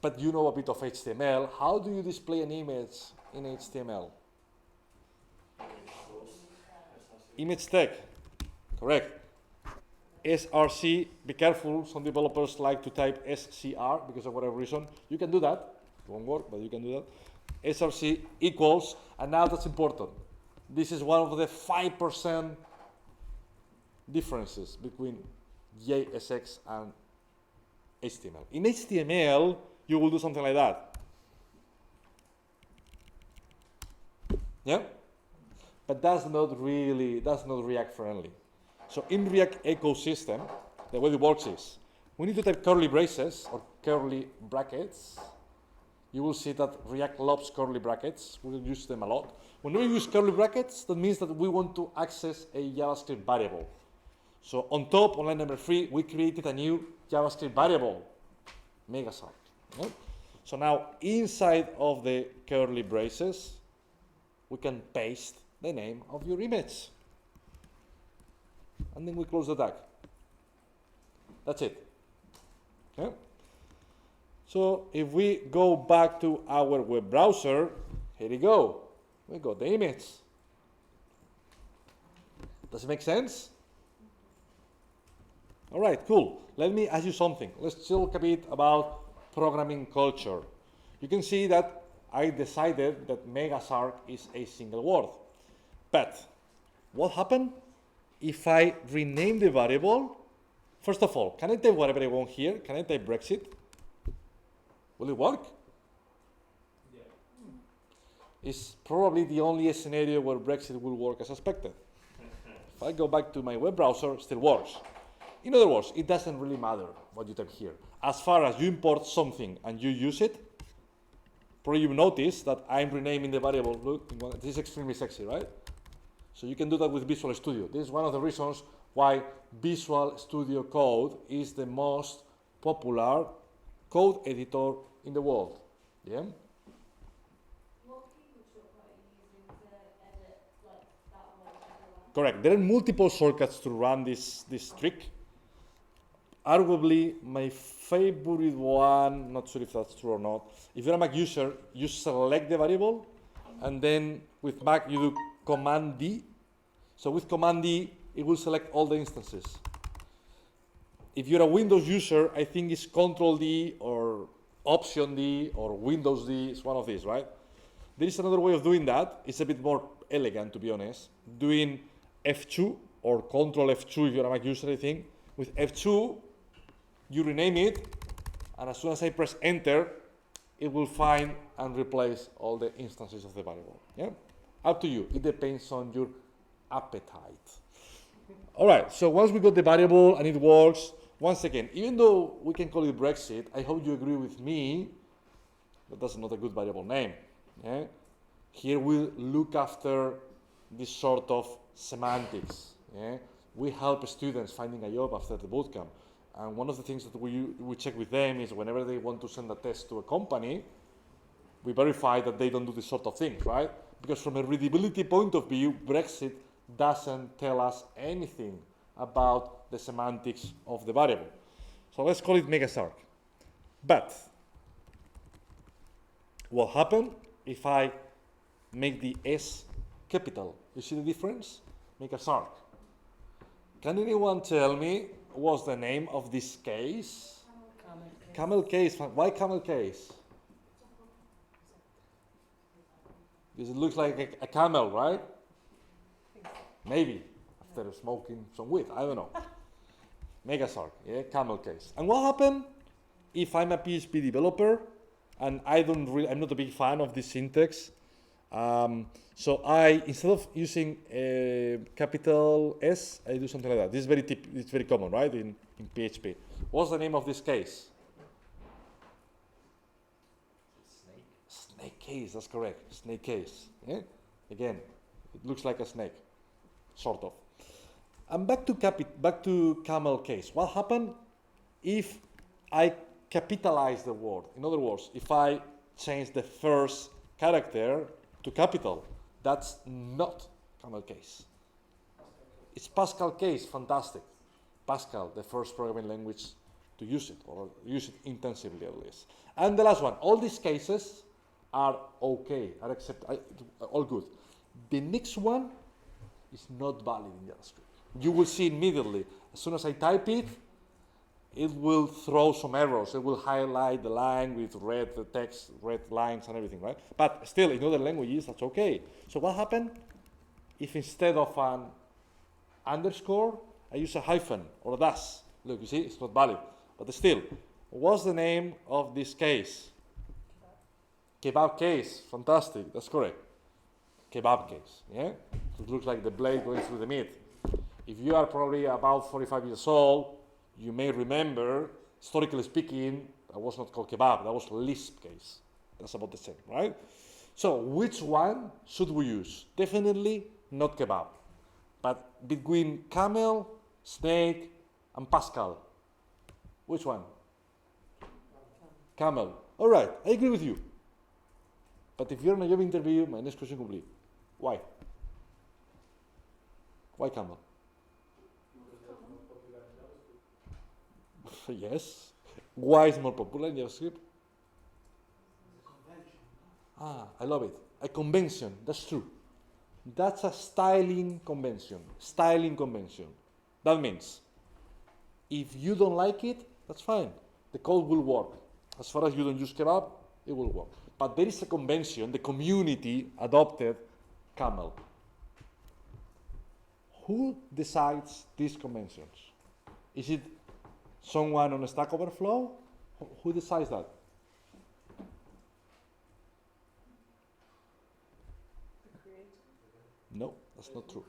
but you know a bit of HTML, how do you display an image in HTML? Image tag, correct. src, be careful, some developers like to type scr because of whatever reason. You can do that, it won't work, but you can do that. src equals, and now that's important. This is one of the 5% differences between JSX and HTML. In HTML, you will do something like that. Yeah? But that's not React friendly. So in React ecosystem, the way it works is, we need to type curly braces or curly brackets. You will see that React loves curly brackets. We will use them a lot. When we use curly brackets, that means that we want to access a JavaScript variable. So on top, on line number 3, we created a new JavaScript variable, megashark. Yeah? So now inside of the curly braces, we can paste the name of your image. And then we close the tag. That's it. Okay? So if we go back to our web browser, here we go. We got the image. Does it make sense? All right, cool. Let me ask you something. Let's talk a bit about programming culture. You can see that I decided that megashark is a single word. But what happened if I rename the variable? First of all, can I type whatever I want here? Can I type Brexit? Will it work? Yeah. It's probably the only scenario where Brexit will work as expected. If I go back to my web browser, it still works. In other words, it doesn't really matter what you type here. As far as you import something and you use it, probably you notice that I'm renaming the variable. Look, this is extremely sexy, right? So you can do that with Visual Studio. This is one of the reasons why Visual Studio Code is the most popular code editor in the world. Yeah? What keyboard shortcut are you using to edit like that one? Correct. There are multiple shortcuts to run this trick. Arguably, my favorite one, not sure if that's true or not, if you're a Mac user, you select the variable, and then with Mac you do Command D. So with Command D, it will select all the instances. If you're a Windows user, I think it's Control D or Option D or Windows D. It's one of these, right? There is another way of doing that. It's a bit more elegant, to be honest. Doing F2 or Control F2 if you're a Mac user, I think. With F2, you rename it, and as soon as I press Enter, it will find and replace all the instances of the variable. Yeah? Up to you. It depends on your appetite. All right, so once we got the variable and it works, once again, even though we can call it Brexit, I hope you agree with me that that's not a good variable name. Yeah? Here we look after this sort of semantics. Yeah? We help students finding a job after the bootcamp. And one of the things that we check with them is whenever they want to send a test to a company, we verify that they don't do this sort of things, right? Because from a readability point of view, Brexit doesn't tell us anything about the semantics of the variable. So let's call it megashark. But what happens if I make the S capital? You see the difference? Megashark. Can anyone tell me what's the name of this case? Camel case. Why camel case? Because it looks like a camel, right? Maybe after smoking some weed, I don't know. Megasark, yeah, camel case. And what happened if I'm a PHP developer and I'm not a big fan of this syntax? So instead of using capital S, I do something like that. This is it's very common, right, in PHP. What's the name of this case? Snake case, that's correct. Snake case. Yeah? Again, it looks like a snake, sort of. And back to camel case. What happened if I capitalize the word? In other words, if I change the first character to capital, that's not camel case. It's Pascal case, fantastic. Pascal, the first programming language to use it, or use it intensively at least. And the last one, all these cases are okay, are all good. The next one is not valid in JavaScript. You will see immediately, as soon as I type it, it will throw some errors. It will highlight the line with red text, red lines and everything, right? But still, in other languages, that's okay. So what happened if instead of an underscore, I use a hyphen or a dash? Look, you see, it's not valid. But still, what's the name of this case? Kebab case, fantastic, that's correct. Kebab case, yeah? So it looks like the blade going through the meat. If you are probably about 45 years old, you may remember, historically speaking, that was not called kebab, that was Lisp case. That's about the same, right? So which one should we use? Definitely not kebab. But between camel, snake, and Pascal, which one? Camel. All right, I agree with you. But if you're in a job interview, my next question will be, why? Why camel? Yes. Why is more popular in JavaScript? I love it. A convention, that's true. That's a styling convention. Styling convention. That means, if you don't like it, that's fine. The code will work. As far as you don't use kebab, it will work. But there is a convention, the community adopted camel. Who decides these conventions? Is it someone on Stack Overflow? Who decides that? No, that's not true.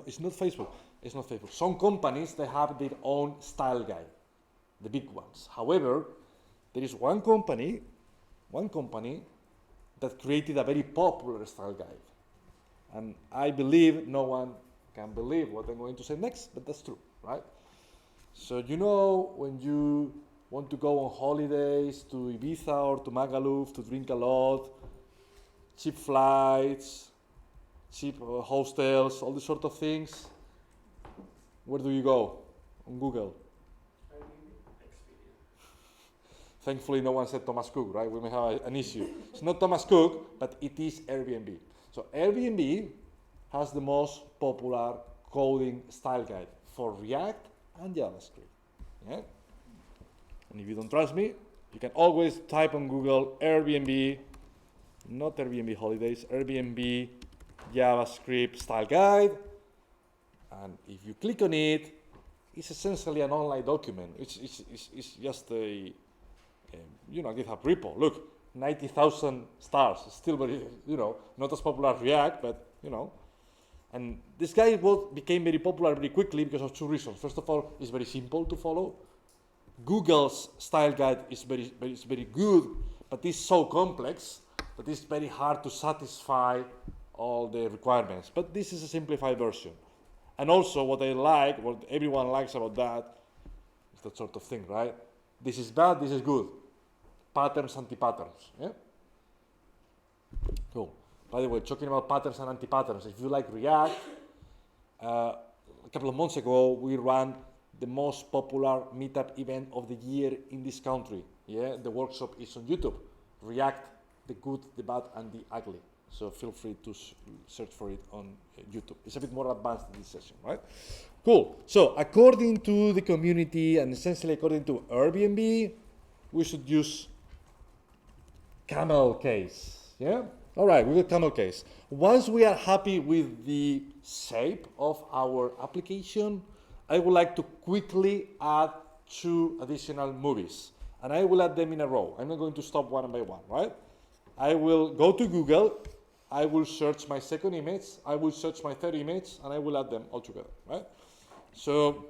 It's not Facebook. It's not Facebook. Some companies, they have their own style guide, the big ones. However, there is one company that created a very popular style guide. And I believe no one can believe what I'm going to say next, but that's true, right? So you know when you want to go on holidays to Ibiza or to Magaluf to drink a lot, cheap flights, cheap hostels, all these sort of things, where do you go? On Google. Thankfully, no one said Thomas Cook, right? We may have an issue. It's not Thomas Cook, but it is Airbnb. So Airbnb has the most popular coding style guide for React and JavaScript. Yeah? And if you don't trust me, you can always type on Google Airbnb, not Airbnb holidays, Airbnb JavaScript style guide. And if you click on it, it's essentially an online document. It's just a GitHub repo. Look, 90,000 stars. Still very, not as popular as React, but, And this guy became very popular very quickly because of two reasons. First of all, it's very simple to follow. Google's style guide is very good, but it's so complex that it's very hard to satisfy all the requirements. But this is a simplified version. And also what I like, what everyone likes about that, is that sort of thing, right? This is bad, this is good. Patterns, anti-patterns, yeah? Cool. By the way, talking about patterns and anti-patterns, if you like React, a couple of months ago, we ran the most popular Meetup event of the year in this country. Yeah, the workshop is on YouTube. React, the good, the bad, and the ugly. So feel free to search for it on YouTube. It's a bit more advanced in this session, right? Cool. So according to the community and essentially according to Airbnb, we should use camel case. Yeah? All right, we got camel case. Once we are happy with the shape of our application, I would like to quickly add 2 additional movies. And I will add them in a row. I'm not going to stop one by one, right? I will go to Google, I will search my second image, I will search my third image, and I will add them all together, right? So,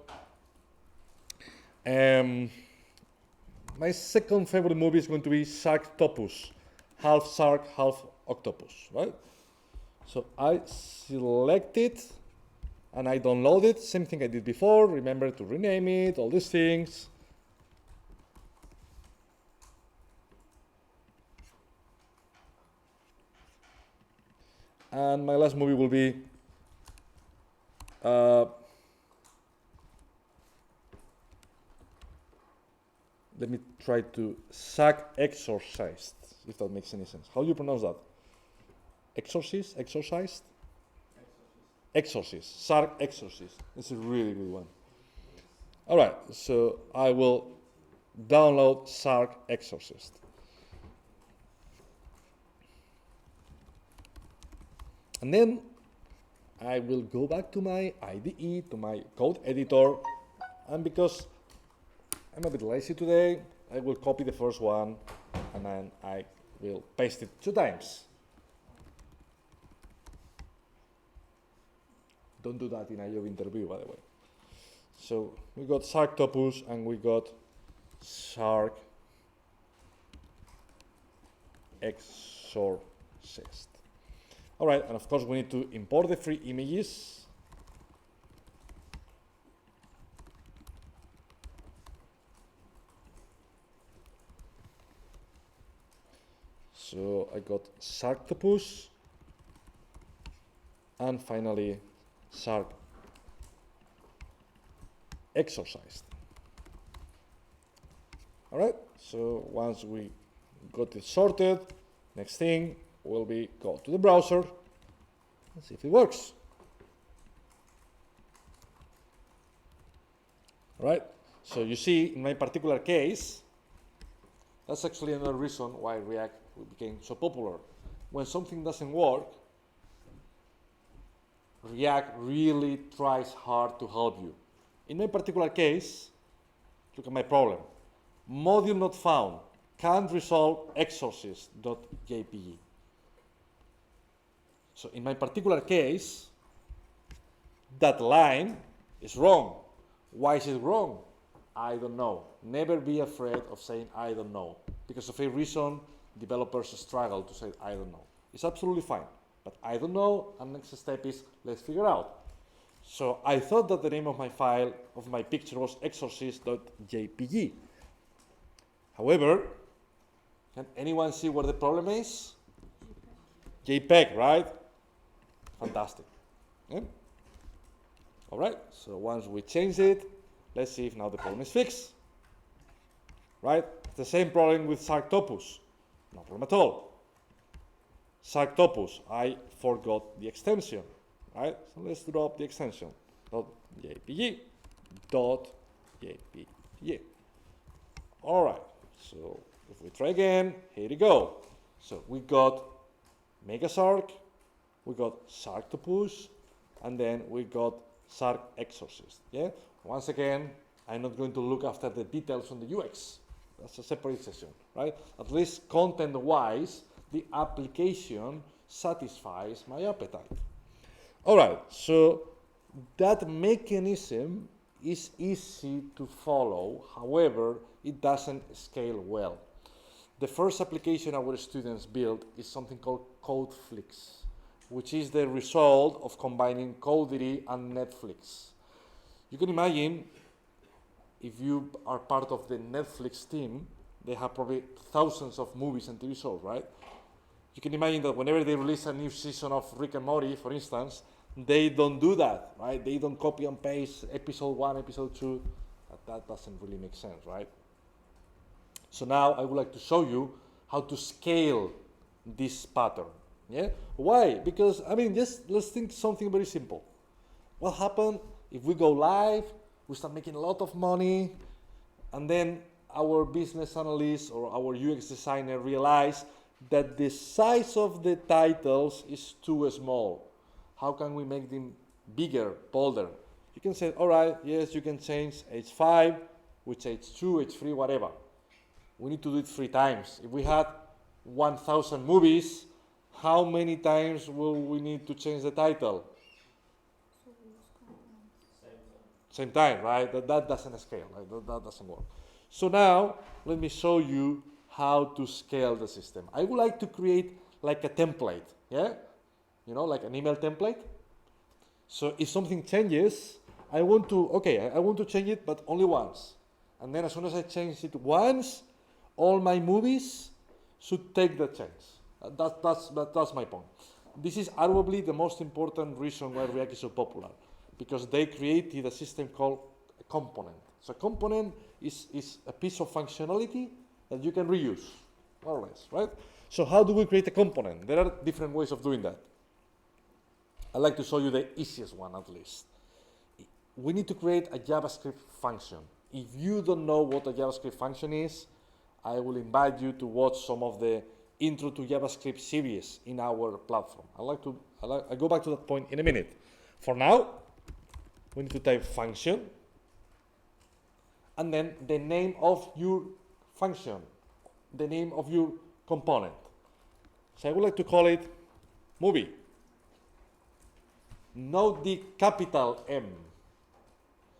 my second favorite movie is going to be Sharktopus, half shark, half octopus, right? So I select it, and I download it, same thing I did before, remember to rename it, all these things. And my last movie will be let me try to Shark Exorcised, if that makes any sense. How do you pronounce that? Exorcist? Exorcised? Exorcist. Shark Exorcist. It's a really good one. All right, so I will download Shark Exorcist. And then I will go back to my IDE, to my code editor, and because I'm a bit lazy today, I will copy the first one, and then I will paste it 2 times. Don't do that in a job interview, by the way. So we got Sharktopus and we got Shark Exorcist. All right, and of course we need to import the free images. So I got Sharktopus, and finally Shark Exorcised. All right, so once we got it sorted, next thing will be go to the browser and see if it works. All right, so you see in my particular case, that's actually another reason why React became so popular. When something doesn't work, React really tries hard to help you. In my particular case, look at my problem. Module not found, can't resolve exorcist.jpg. So in my particular case, that line is wrong. Why is it wrong? I don't know. Never be afraid of saying I don't know. Because of a reason, developers struggle to say I don't know. It's absolutely fine. But I don't know, and next step is let's figure out. So I thought that the name of my file, of my picture, was exorcist.jpg. However, can anyone see where the problem is? JPEG, right? Fantastic. Yeah? All right, so once we change it, let's see if now the problem is fixed. Right? It's the same problem with Sharktopus. No problem at all. Sharktopus, I forgot the extension. Right? So let's drop the extension. .jpg. .jpg. All right, so if we try again, here we go. So we got Megashark, we got Sharktopus, and then we got Shark Exorcist. Yeah. Once again, I'm not going to look after the details on the UX. That's a separate session, right? At least content-wise, the application satisfies my appetite. All right. So that mechanism is easy to follow. However, it doesn't scale well. The first application our students built is something called CodeFlix, which is the result of combining Codery and Netflix. You can imagine if you are part of the Netflix team, they have probably thousands of movies and TV shows, right? You can imagine that whenever they release a new season of Rick and Morty, for instance, they don't do that, right? They don't copy and paste episode 1, episode 2. That doesn't really make sense, right? So now I would like to show you how to scale this pattern. Yeah? Why? Because, I mean, just let's think something very simple. What happened If we go live, we start making a lot of money, and then our business analyst or our UX designer realize that the size of the titles is too small. How can we make them bigger, bolder? You can say, all right, yes, you can change H5, with H2, H3, whatever. We need to do it 3 times. If we had 1,000 movies, how many times will we need to change the title? So we use components. Same time, right? That doesn't scale, right? That doesn't work. So now, let me show you how to scale the system. I would like to create like a template, yeah? You know, like an email template. So if something changes, I want to change it, but only once. And then as soon as I change it once, all my movies should take the change. That's my point. This is arguably the most important reason why React is so popular, because they created a system called a component. So a component is a piece of functionality that you can reuse, more or less, right? So how do we create a component? There are different ways of doing that. I'd like to show you the easiest one at least. We need to create a JavaScript function. If you don't know what a JavaScript function is, I will invite you to watch some of the Intro to JavaScript series in our platform. I'll go back to that point in a minute. For now, we need to type function, and then the name of your function, the name of your component. So I would like to call it movie. Note the capital M.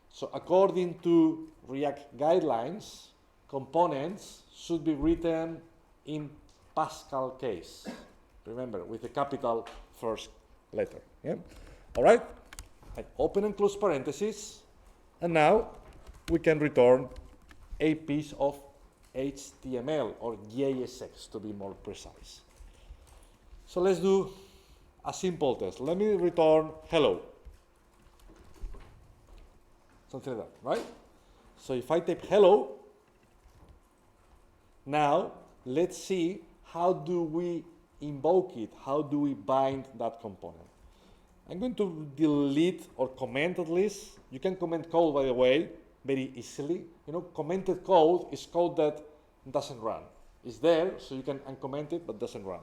So according to React guidelines, components should be written in Pascal case. Remember, with the capital first letter. Yeah? All right? I open and close parentheses, and now we can return a piece of HTML or JSX to be more precise. So let's do a simple test. Let me return hello. Something like that, right? So if I type hello, now let's see how do we invoke it, how do we bind that component. I'm going to delete or comment at least. You can comment code, by the way, very easily. You know, commented code is code that doesn't run. It's there, so you can uncomment it, but doesn't run.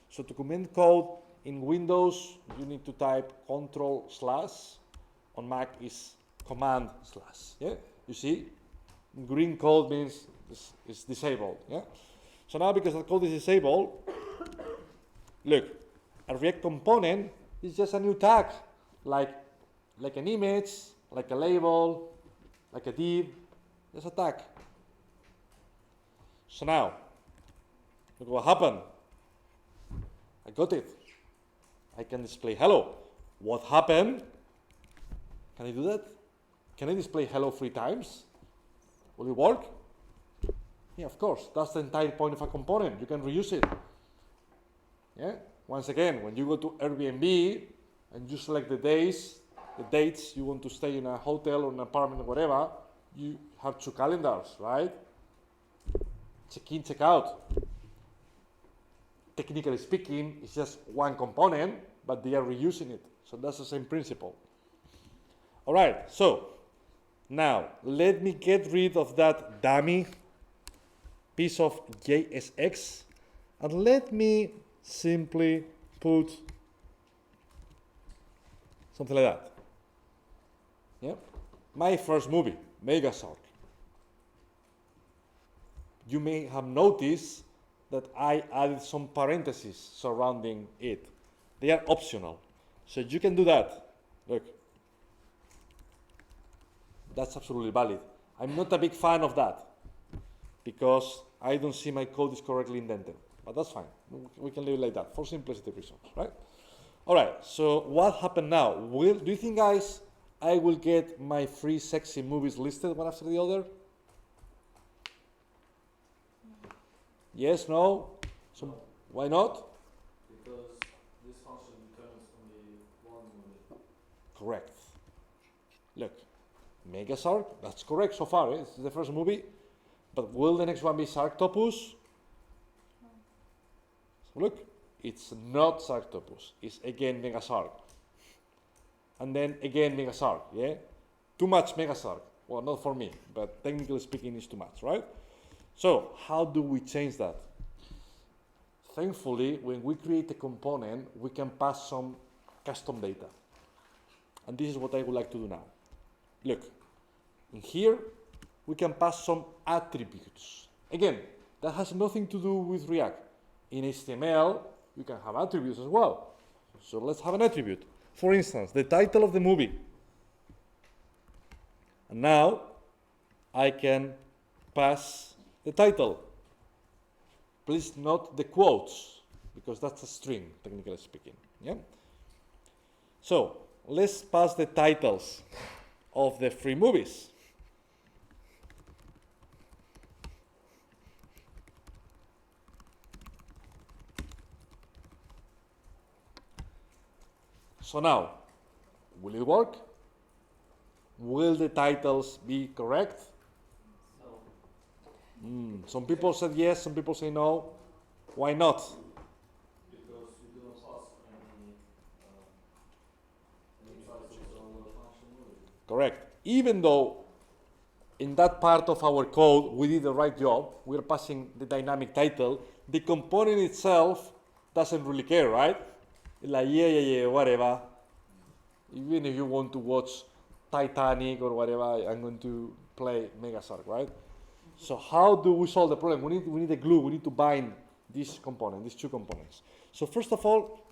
So to comment code in Windows, you need to type Ctrl/. On Mac is Command/. Yeah, you see, green code means it's disabled. Yeah. So now because the code is disabled, look, a React component is just a new tag, like an image, like a label, like a div, just a tag. So now, look what happened. I got it. I can display hello. What happened? Can I do that? Can I display hello 3 times? Will it work? Yeah, of course. That's the entire point of a component. You can reuse it. Yeah. Once again, when you go to Airbnb and you select the dates you want to stay in a hotel or an apartment or whatever, you have 2 calendars, right? Check in, check out. Technically speaking, it's just one component, but they are reusing it. So that's the same principle. All right, so now let me get rid of that dummy piece of JSX and let me simply put something like that. Yeah, my first movie, Mega Shark. You may have noticed that I added some parentheses surrounding it. They are optional, so you can do that. Look, that's absolutely valid. I'm not a big fan of that because I don't see my code is correctly indented, but that's fine. We can leave it like that for simplicity reasons, right? All right, so what happened now? Do you think, guys, I will get my 3 sexy movies listed one after the other? Yes, no? So why not? Because this function returns only one movie. Correct. Look, Mega Shark, that's correct so far. It's the first movie. But will the next one be Sharktopus? No. So look, it's not Sharktopus. It's again Mega Shark. And then again Mega Shark, yeah? too much Megasark. Well, not for me, but technically speaking, it's too much, right? So how do we change that? Thankfully, when we create a component, we can pass some custom data. And this is what I would like to do now. Look, in here, we can pass some attributes. Again, that has nothing to do with React. In HTML, we can have attributes as well. So let's have an attribute. For instance, the title of the movie. And now, I can pass the title. Please note the quotes, because that's a string, technically speaking. Yeah? So, let's pass the titles of the free movies. So now, will it work? Will the titles be correct? No, Some people said yes, some people say no. Why not? because you didn't pass any titles on the function movie. Correct. Even though in that part of our code we did the right job, we're passing the dynamic title, the component itself doesn't really care, right? It's like, yeah, whatever. Even if you want to watch Titanic or whatever, I'm going to play Megasark, right? So how do we solve the problem? We need a glue. We need to bind this component, these two components. So first of all,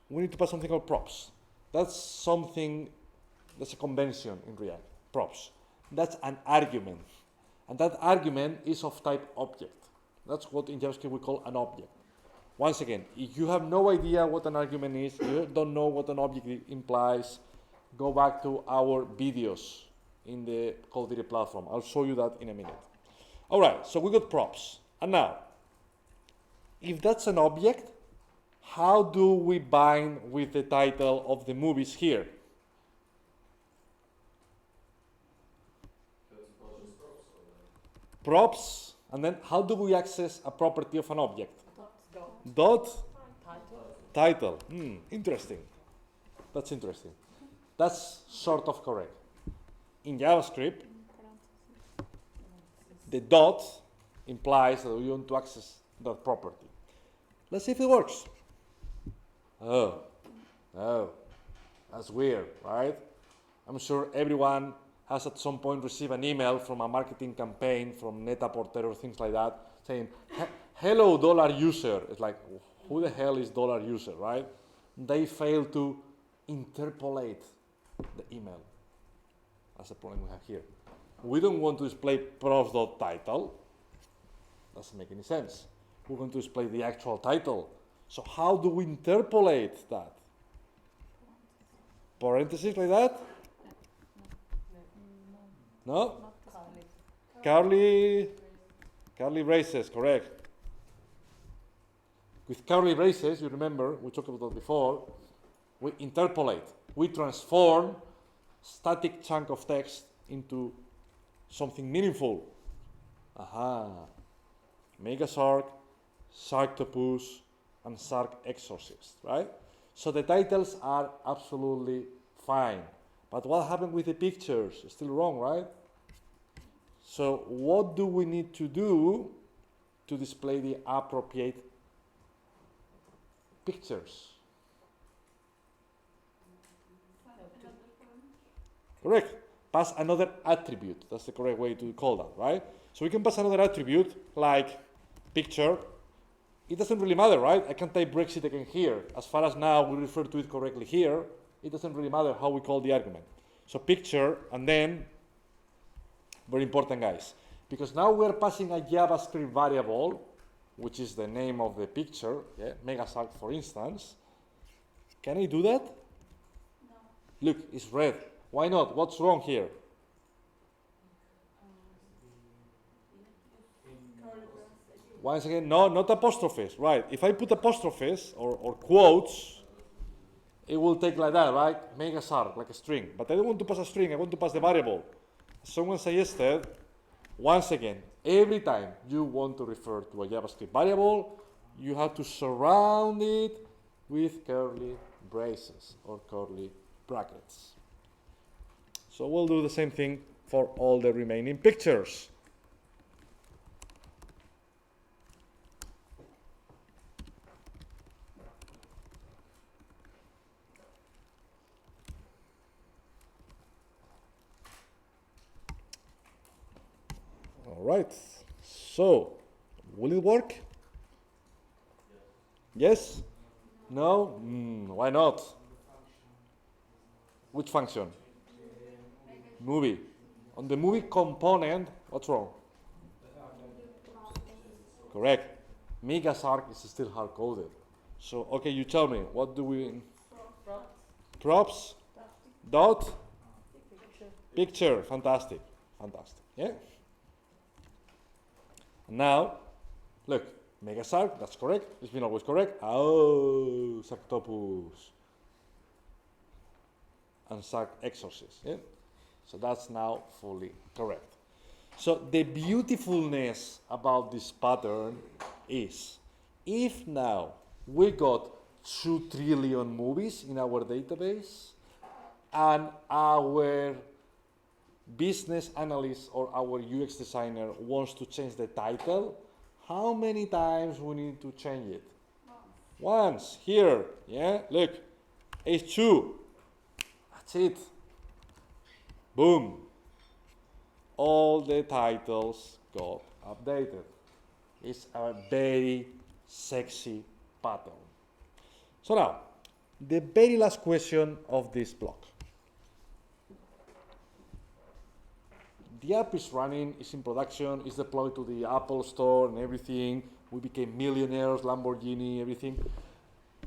we need to pass something called props. That's something, that's a convention in React, props. That's an argument. And that argument is of type object. That's what in JavaScript we call an object. Once again, if you have no idea what an argument is, you don't know what an object implies, go back to our videos in the Code Video platform. I'll show you that in a minute. All right, so we got props. And now, if that's an object, how do we bind with the title of the movies here? Props, and then how do we access a property of an object? Dot title. Interesting. That's interesting. That's sort of correct. In JavaScript, the dot implies that we want to access that property. Let's see if it works. Oh, that's weird, right? I'm sure everyone has at some point received an email from a marketing campaign from Net-a-Porter or things like that saying, hello $user. It's like, who the hell is $user, right? They fail to interpolate the email. That's the problem we have here. We don't want to display props.title. Doesn't make any sense. We're going to display the actual title. So how do we interpolate that? Parentheses like that? No? Curly braces, correct. With curly braces, you remember, we talked about that before, we interpolate. We transform static chunk of text into something meaningful. Aha. Megasark, Sarktopus, and Sark Exorcist, right? So the titles are absolutely fine. But what happened with the pictures? It's still wrong, right? So what do we need to do to display the appropriate pictures? Correct. Pass another attribute. That's the correct way to call that, right? So we can pass another attribute like picture. It doesn't really matter, right? I can type Brexit again here. As far as now we refer to it correctly here, it doesn't really matter how we call the argument. So picture, and then, very important guys, because now we're passing a JavaScript variable, which is the name of the picture, yeah, Megasark for instance. Can I do that? No. Look, it's red. Why not? What's wrong here? Once again, no, not apostrophes, right? If I put apostrophes or quotes, it will take like that, right? Megasark, like a string. But I don't want to pass a string, I want to pass the variable. Someone suggested, once again, every time you want to refer to a JavaScript variable, you have to surround it with curly braces or curly brackets. So we'll do the same thing for all the remaining pictures. All right. So, will it work? Yes? No? Why not? Which function? Movie. On the movie component, what's wrong? Correct. Megasarc is still hard coded. So, okay, you tell me, what do we. Props? Dot? Picture. Fantastic. Fantastic. Yeah? Now, look, Megasarc, that's correct. It's been always correct. Oh, Sarctopus. And Sarc Exorcist. Yeah? So that's now fully correct. So the beautifulness about this pattern is, if now we got 2 trillion movies in our database, and our business analyst or our UX designer wants to change the title, how many times we need to change it? Once. Here, yeah, look, H2. That's it. Boom. All the titles got updated. It's a very sexy pattern. So now, the very last question of this block. The app is running, it's in production, it's deployed to the Apple Store and everything. We became millionaires, Lamborghini, everything.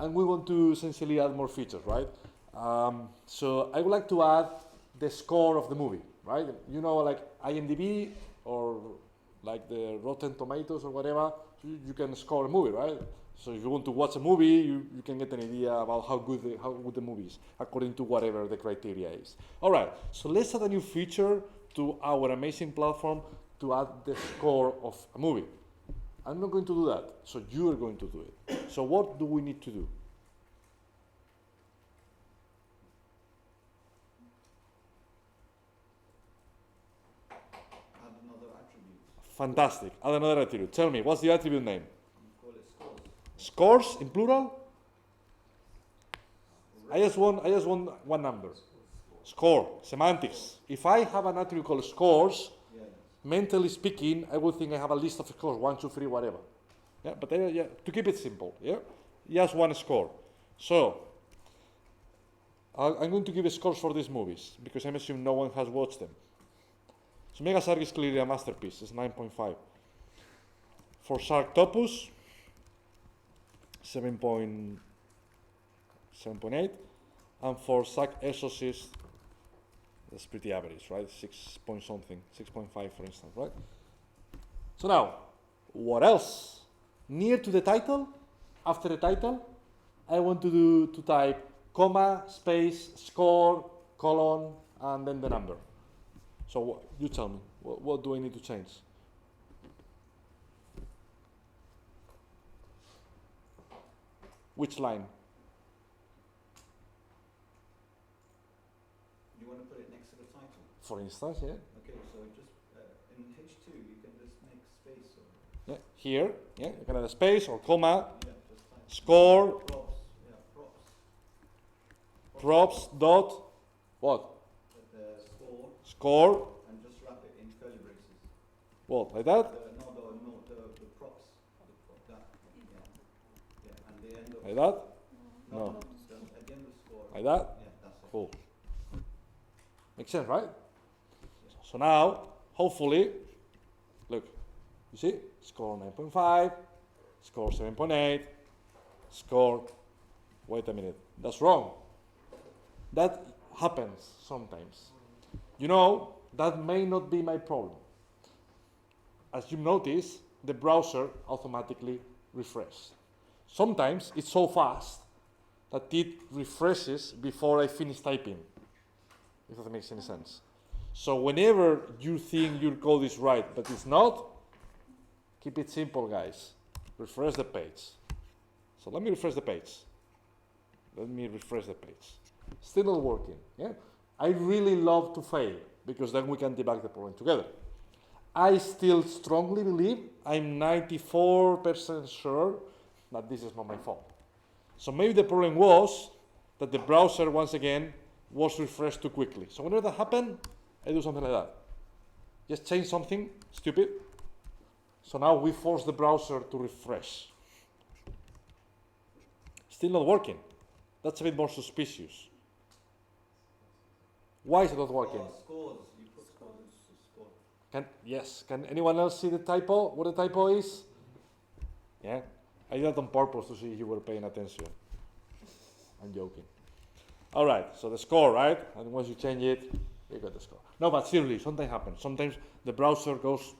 And we want to essentially add more features, right? So I would like to add the score of the movie, right? You know, like IMDb or like the Rotten Tomatoes or whatever, you can score a movie, right? So if you want to watch a movie, you can get an idea about how good the movie is, according to whatever the criteria is. All right, so let's add a new feature to our amazing platform to add the score of a movie. I'm not going to do that, so you are going to do it. So what do we need to do? Add another attribute. Fantastic, add another attribute. Tell me, what's the attribute name? Call it scores. Scores in plural? I just want one number. Score, semantics. If I have an attribute called scores, Yeah. mentally speaking, I would think I have a list of scores, 1, 2, 3, whatever. Yeah, but yeah, to keep it simple, yeah, just one score. So I'm going to give scores for these movies because I'm assuming no one has watched them. So Megasarc is clearly a masterpiece. It's 9.5. For Sarctopus, 7.8, and for Sarc Exorcist, that's pretty average, right? 6 point something, 6.5 for instance, right? So now, what else? Near to the title, after the title, I want to type comma, space, score, colon, and then the number. So you tell me, what do I need to change? Which line? You want to put it next to the title. For instance, yeah. Okay, so just in H2 you can just make space or Yeah, here, yeah, you can add a space or comma, yeah, just type score, props. Yeah, props. props, dot, what? The score Score, and just wrap it in curly braces. what, like that? The props. That. Yeah, and the end of Like that? no. No. At the end of score. Like that? Yeah, that's it. Cool. Makes sense, right? So now, hopefully, look, you see, score 9.5, score 7.8, score, wait a minute, that's wrong. That happens sometimes. You know, that may not be my problem. As you notice, the browser automatically refreshes. Sometimes it's so fast that it refreshes before I finish typing, if that makes any sense. So whenever you think your code is right, but it's not, keep it simple, guys. Refresh the page. So let me refresh the page. Let me refresh the page. Still not working, yeah? I really love to fail because then we can debug the problem together. I still strongly believe, I'm 94% sure that this is not my fault. So maybe the problem was that the browser, once again, was refreshed too quickly. So whenever that happened, I do something like that. Just change something stupid. So now we force the browser to refresh. Still not working. That's a bit more suspicious. Why is it not working? Scores. You put scores to score. Can anyone else see the typo? What the typo is? Yeah, I did that on purpose to see if you were paying attention. I'm joking. All right, so the score, right? And once you change it, you get the score. No, but seriously, sometimes happens. Sometimes the browser goes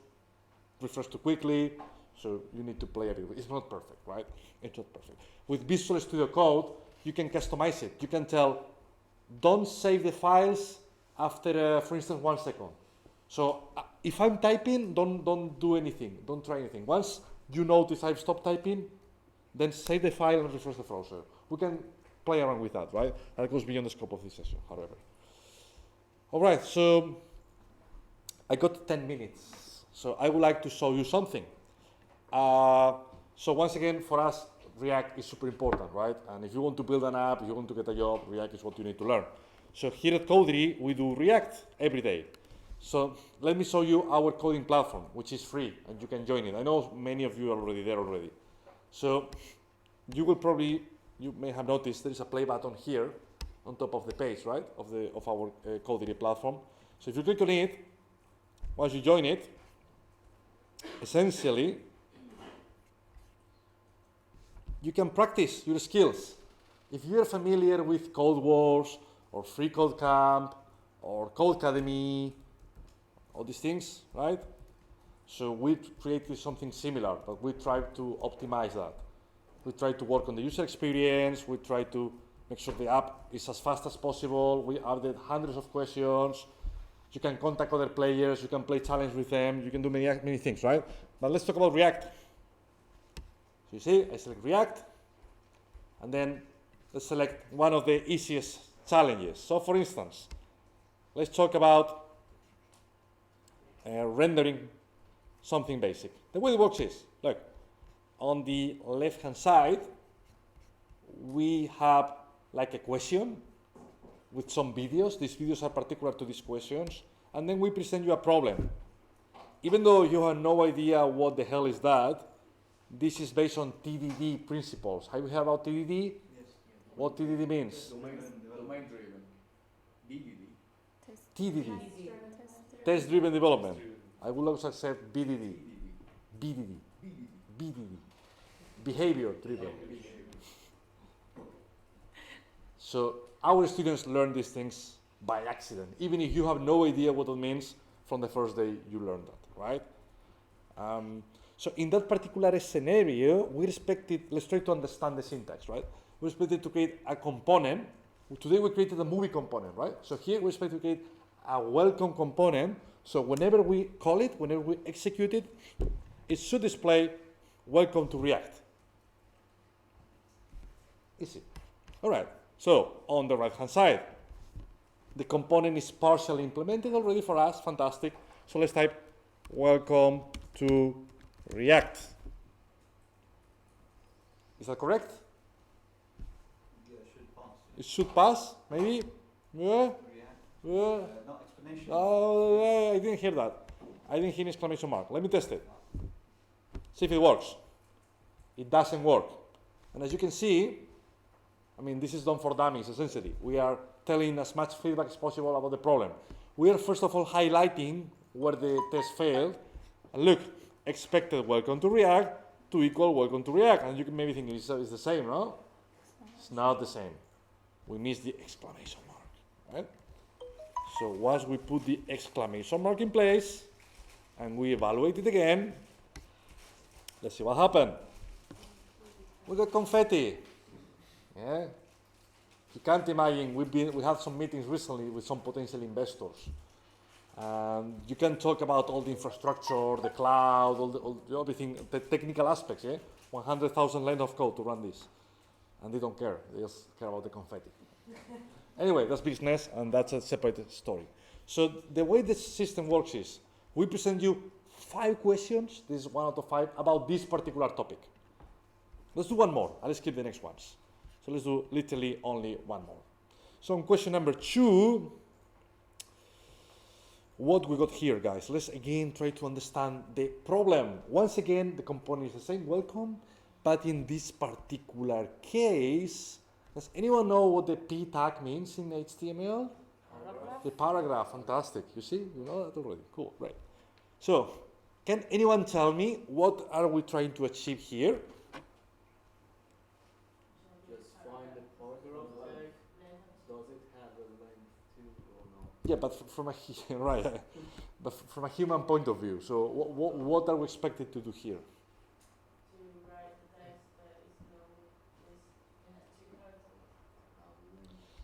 refresh too quickly, so you need to play a bit with it. It's not perfect, right? It's not perfect. With Visual Studio Code, you can customize it. You can tell, don't save the files after, for instance, 1 second. So if I'm typing, don't do anything. Don't try anything. Once you notice I've stopped typing, then save the file and refresh the browser. We can play around with that, right? That goes beyond the scope of this session, however. All right, so I got 10 minutes. So I would like to show you something. So once again, for us, React is super important, right? And if you want to build an app, if you want to get a job, React is what you need to learn. So here at Codery, we do React every day. So let me show you our coding platform, which is free, and you can join it. I know many of you are already there already. So you may have noticed there is a play button here on top of the page, right, of our Codery platform. So if you click on it, once you join it, essentially, you can practice your skills. If you're familiar with Code Wars, or Free Code Camp, or Code Academy, all these things, right? So we created something similar, but we try to optimize that. We try to work on the user experience, we try to make sure the app is as fast as possible, we added hundreds of questions, you can contact other players, you can play challenge with them, you can do many things, right? But let's talk about React. So you see, I select React, and then let's select one of the easiest challenges. So for instance, let's talk about rendering something basic. The way it works is, look, on the left-hand side, we have like a question with some videos. These videos are particular to these questions. And then we present you a problem. Even though you have no idea what the hell is that, this is based on TDD principles. Have you heard about TDD? Yes. What TDD means? Domain-driven. BDD. TDD. Test-driven development. I would also accept BDD. BDD. BDD. Behavior-driven. So our students learn these things by accident, even if you have no idea what it means from the first day you learn that, right? So in that particular scenario, we expected, let's try to understand the syntax, right? We expected to create a component. Today we created a movie component, right? So here we expect to create a welcome component. So whenever we call it, whenever we execute it, it should display welcome to React. Easy. All right. So on the right-hand side, the component is partially implemented already for us. Fantastic. So let's type welcome to React. Is that correct? Yeah, it should pass. It should pass, maybe? Yeah? React. Not explanation. I didn't hear that. I didn't hear an exclamation mark. Let me test it. See if it works. It doesn't work. And as you can see, I mean, this is done for dummies, essentially. We are telling as much feedback as possible about the problem. We are first of all highlighting where the test failed. And look, expected welcome to React to equal welcome to React. And you can maybe think it's the same, no? It's not the same. We missed the exclamation mark, right? So once we put the exclamation mark in place and we evaluate it again, let's see what happened. We got confetti. Yeah. You can't imagine, we had some meetings recently with some potential investors. You can talk about all the infrastructure, the cloud, everything, the technical aspects, yeah? 100,000 lines of code to run this. And they don't care, they just care about the confetti. Anyway, that's business, and that's a separate story. So the way the system works is, we present you 5 questions, this is 1 out of 5, about this particular topic. Let's do one more, I'll skip the next ones. So let's do literally only one more. So on question number 2, what we got here, guys? Let's again try to understand the problem. Once again, the component is the same, welcome, but in this particular case, does anyone know what the p tag means in HTML? Paragraph. The paragraph, fantastic. You see, you know that already. Cool, right. So, can anyone tell me what are we trying to achieve here? Just find the paragraph tag. Does it have a length too or no? Yeah, but from a right, but from a human point of view. So, what are we expected to do here? To write the text that is no less than 2 characters.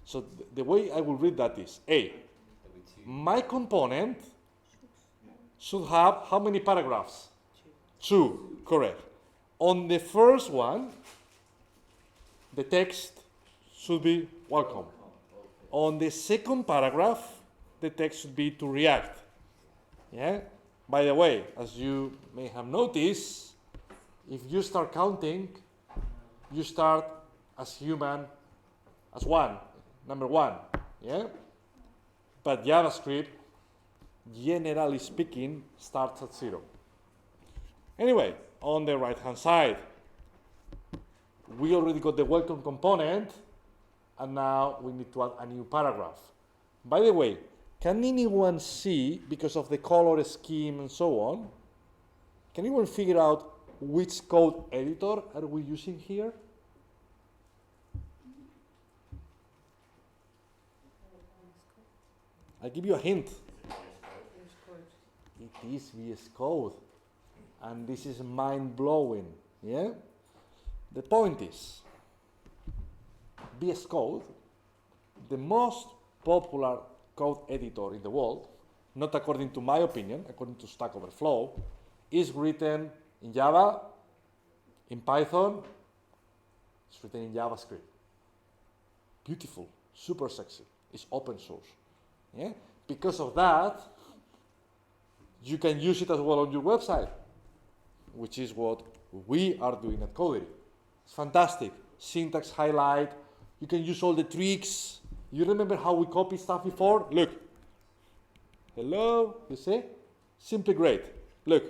So, the way I will read that is, A, my component should have how many paragraphs? 2, correct. On the first one, the text should be welcome. On the second paragraph, the text should be to react. Yeah? By the way, as you may have noticed, if you start counting, you start as human as 1, number 1. Yeah? But JavaScript, generally speaking, starts at 0. Anyway, on the right-hand side, we already got the welcome component, and now we need to add a new paragraph. By the way, can anyone see, because of the color scheme and so on, can anyone figure out which code editor are we using here? I'll give you a hint. It is VS Code. And this is mind-blowing. Yeah? The point is, VS Code, the most popular code editor in the world, not according to my opinion, according to Stack Overflow, is written in Java, in Python, it's written in JavaScript. Beautiful, super sexy. It's open source. Yeah? Because of that, you can use it as well on your website, which is what we are doing at Codery. It's fantastic. Syntax highlight. You can use all the tricks. You remember how we copied stuff before? Look. Hello, you see? Simply great. Look.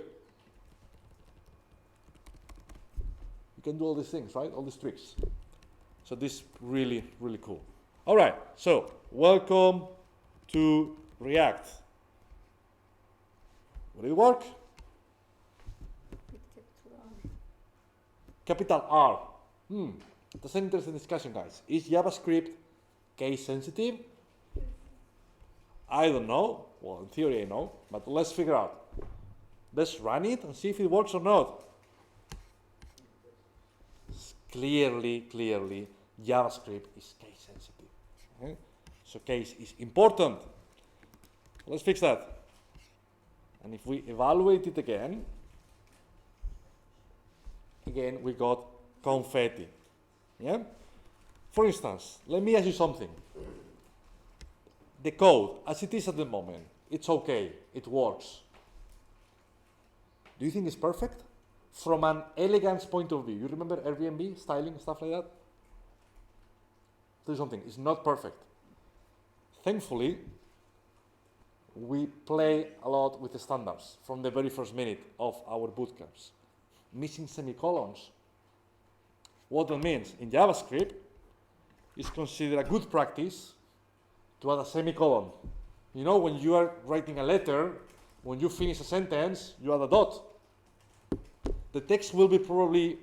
You can do all these things, right? All these tricks. So this is really, really cool. All right, so welcome to React. Will it work? Capital R. That's an interesting discussion, guys. Is JavaScript case sensitive? I don't know. Well, in theory I know, but let's figure out. Let's run it and see if it works or not. Clearly, JavaScript is case sensitive. Okay? So case is important. Let's fix that. And if we evaluate it again, we got confetti. Yeah? For instance, let me ask you something. The code, as it is at the moment, it's okay, it works. Do you think it's perfect? From an elegance point of view, you remember Airbnb, styling, stuff like that? Tell you something, it's not perfect. Thankfully, we play a lot with the standards from the very first minute of our bootcamps. Missing semicolons. What that means in JavaScript is considered a good practice to add a semicolon. You know, when you are writing a letter, when you finish a sentence, you add a dot. The text will be probably,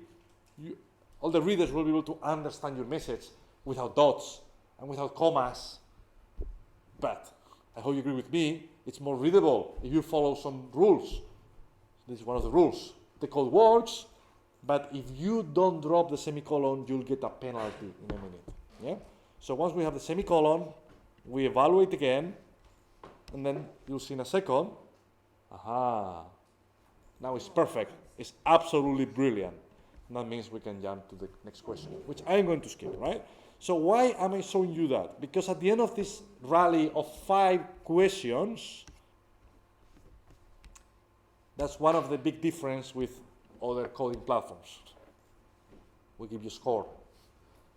all the readers will be able to understand your message without dots and without commas. But I hope you agree with me, it's more readable if you follow some rules. This is one of the rules. The code works, but if you don't drop the semicolon, you'll get a penalty in a minute. Yeah? So once we have the semicolon, we evaluate again, and then you'll see in a second, aha, now it's perfect. It's absolutely brilliant. And that means we can jump to the next question, which I'm going to skip, right? So why am I showing you that? Because at the end of this rally of 5 questions, that's one of the big difference with other coding platforms. We give you score.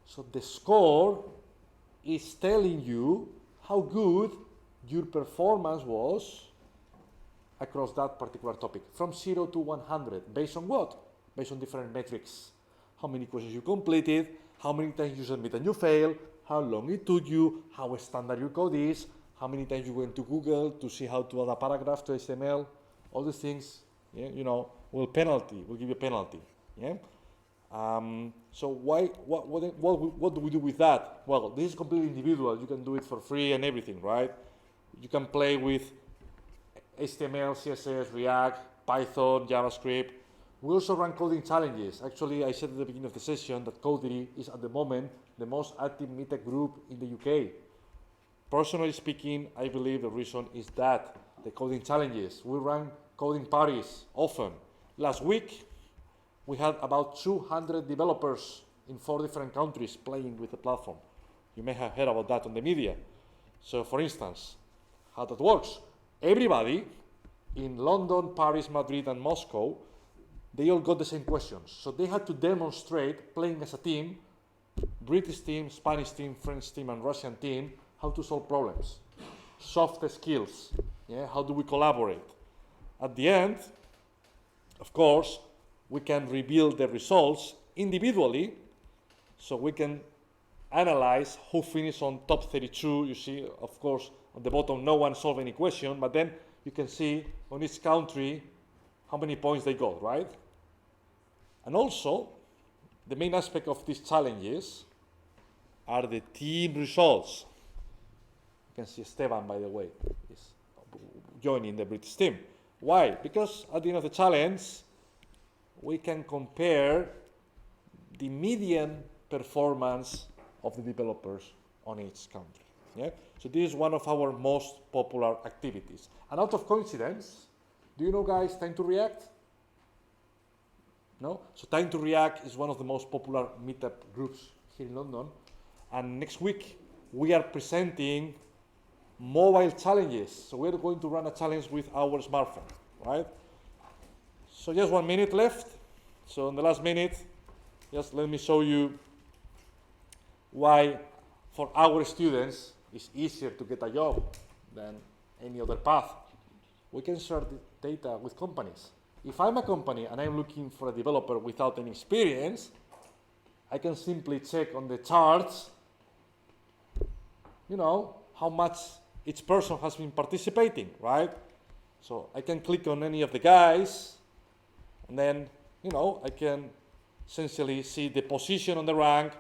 So the score is telling you how good your performance was across that particular topic, from 0 to 100. Based on what? Based on different metrics. How many questions you completed, how many times you submit and you fail, how long it took you, how standard your code is, how many times you went to Google to see how to add a paragraph to HTML, all these things, yeah, you know, will give you a penalty. Yeah? So what do we do with that? Well, this is completely individual. You can do it for free and everything, right? You can play with HTML, CSS, React, Python, JavaScript. We also run coding challenges. Actually, I said at the beginning of the session that Codery is at the moment the most active Meetup group in the UK. Personally speaking, I believe the reason is that the coding challenges. We run coding parties often. Last week, we had about 200 developers in 4 different countries playing with the platform. You may have heard about that on the media. So for instance, how that works. Everybody in London, Paris, Madrid, and Moscow, they all got the same questions. So they had to demonstrate, playing as a team, British team, Spanish team, French team, and Russian team, how to solve problems. Soft skills, yeah? How do we collaborate? At the end, of course, we can reveal the results individually, so we can analyze who finished on top 32. You see, of course, on the bottom, no one solved any question, but then you can see on each country how many points they got, right? And also, the main aspect of these challenges are the team results. You can see Esteban, by the way, is joining the British team. Why? Because at the end of the challenge, we can compare the median performance of the developers on each country. Yeah? So this is one of our most popular activities. And out of coincidence, do you know, guys, Time to React? No? So Time to React is one of the most popular Meetup groups here in London. And next week, we are presenting mobile challenges. So we're going to run a challenge with our smartphone, right? So just 1 minute left. So in the last minute, just let me show you why for our students it's easier to get a job than any other path. We can share the data with companies. If I'm a company and I'm looking for a developer without any experience, I can simply check on the charts, you know, how much each person has been participating, right? So I can click on any of the guys, and then, you know, I can essentially see the position on the rank,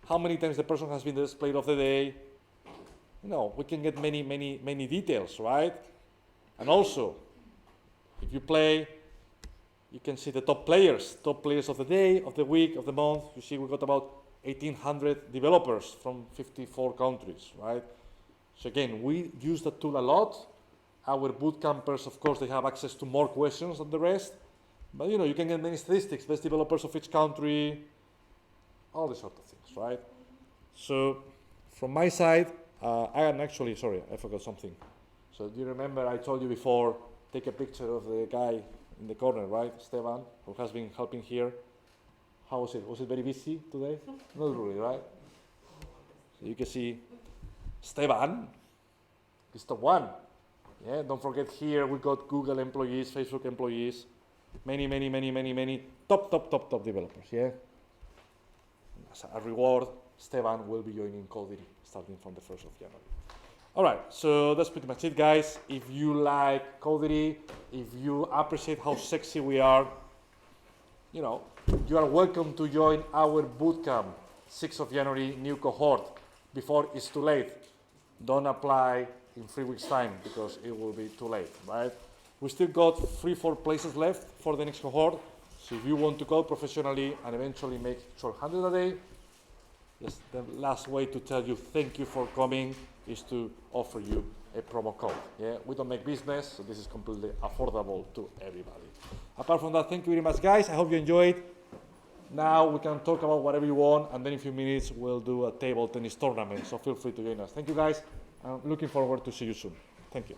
how many times the person has been the player of the day. You know, we can get many details, right? And also, if you play, you can see the top players of the day, of the week, of the month. You see we got about 1,800 developers from 54 countries, right? So again, we use that tool a lot. Our boot campers, of course, they have access to more questions than the rest. But you know, you can get many statistics, best developers of each country, all these sort of things, right? So from my side, I am actually, sorry, I forgot something. So do you remember I told you before, take a picture of the guy in the corner, right? Esteban, who has been helping here. How was it? Was it very busy today? Not really, right? So you can see Esteban is top 1. Yeah, don't forget here we got Google employees, Facebook employees, many top developers, yeah? As a reward, Esteban will be joining Codery starting from the 1st of January. All right, so that's pretty much it, guys. If you like Codery, if you appreciate how sexy we are, you know, you are welcome to join our bootcamp, 6th of January, new cohort, before it's too late. Don't apply in 3 weeks' time because it will be too late, right? We still got 3-4 places left for the next cohort. So if you want to code professionally and eventually make 1,200 a day, yes, the last way to tell you thank you for coming is to offer you a promo code. Yeah, we don't make business, so this is completely affordable to everybody. Apart from that, thank you very much, guys. I hope you enjoyed. Now we can talk about whatever you want, and then in a few minutes we'll do a table tennis tournament. So feel free to join us. Thank you, guys. I'm looking forward to see you soon. Thank you.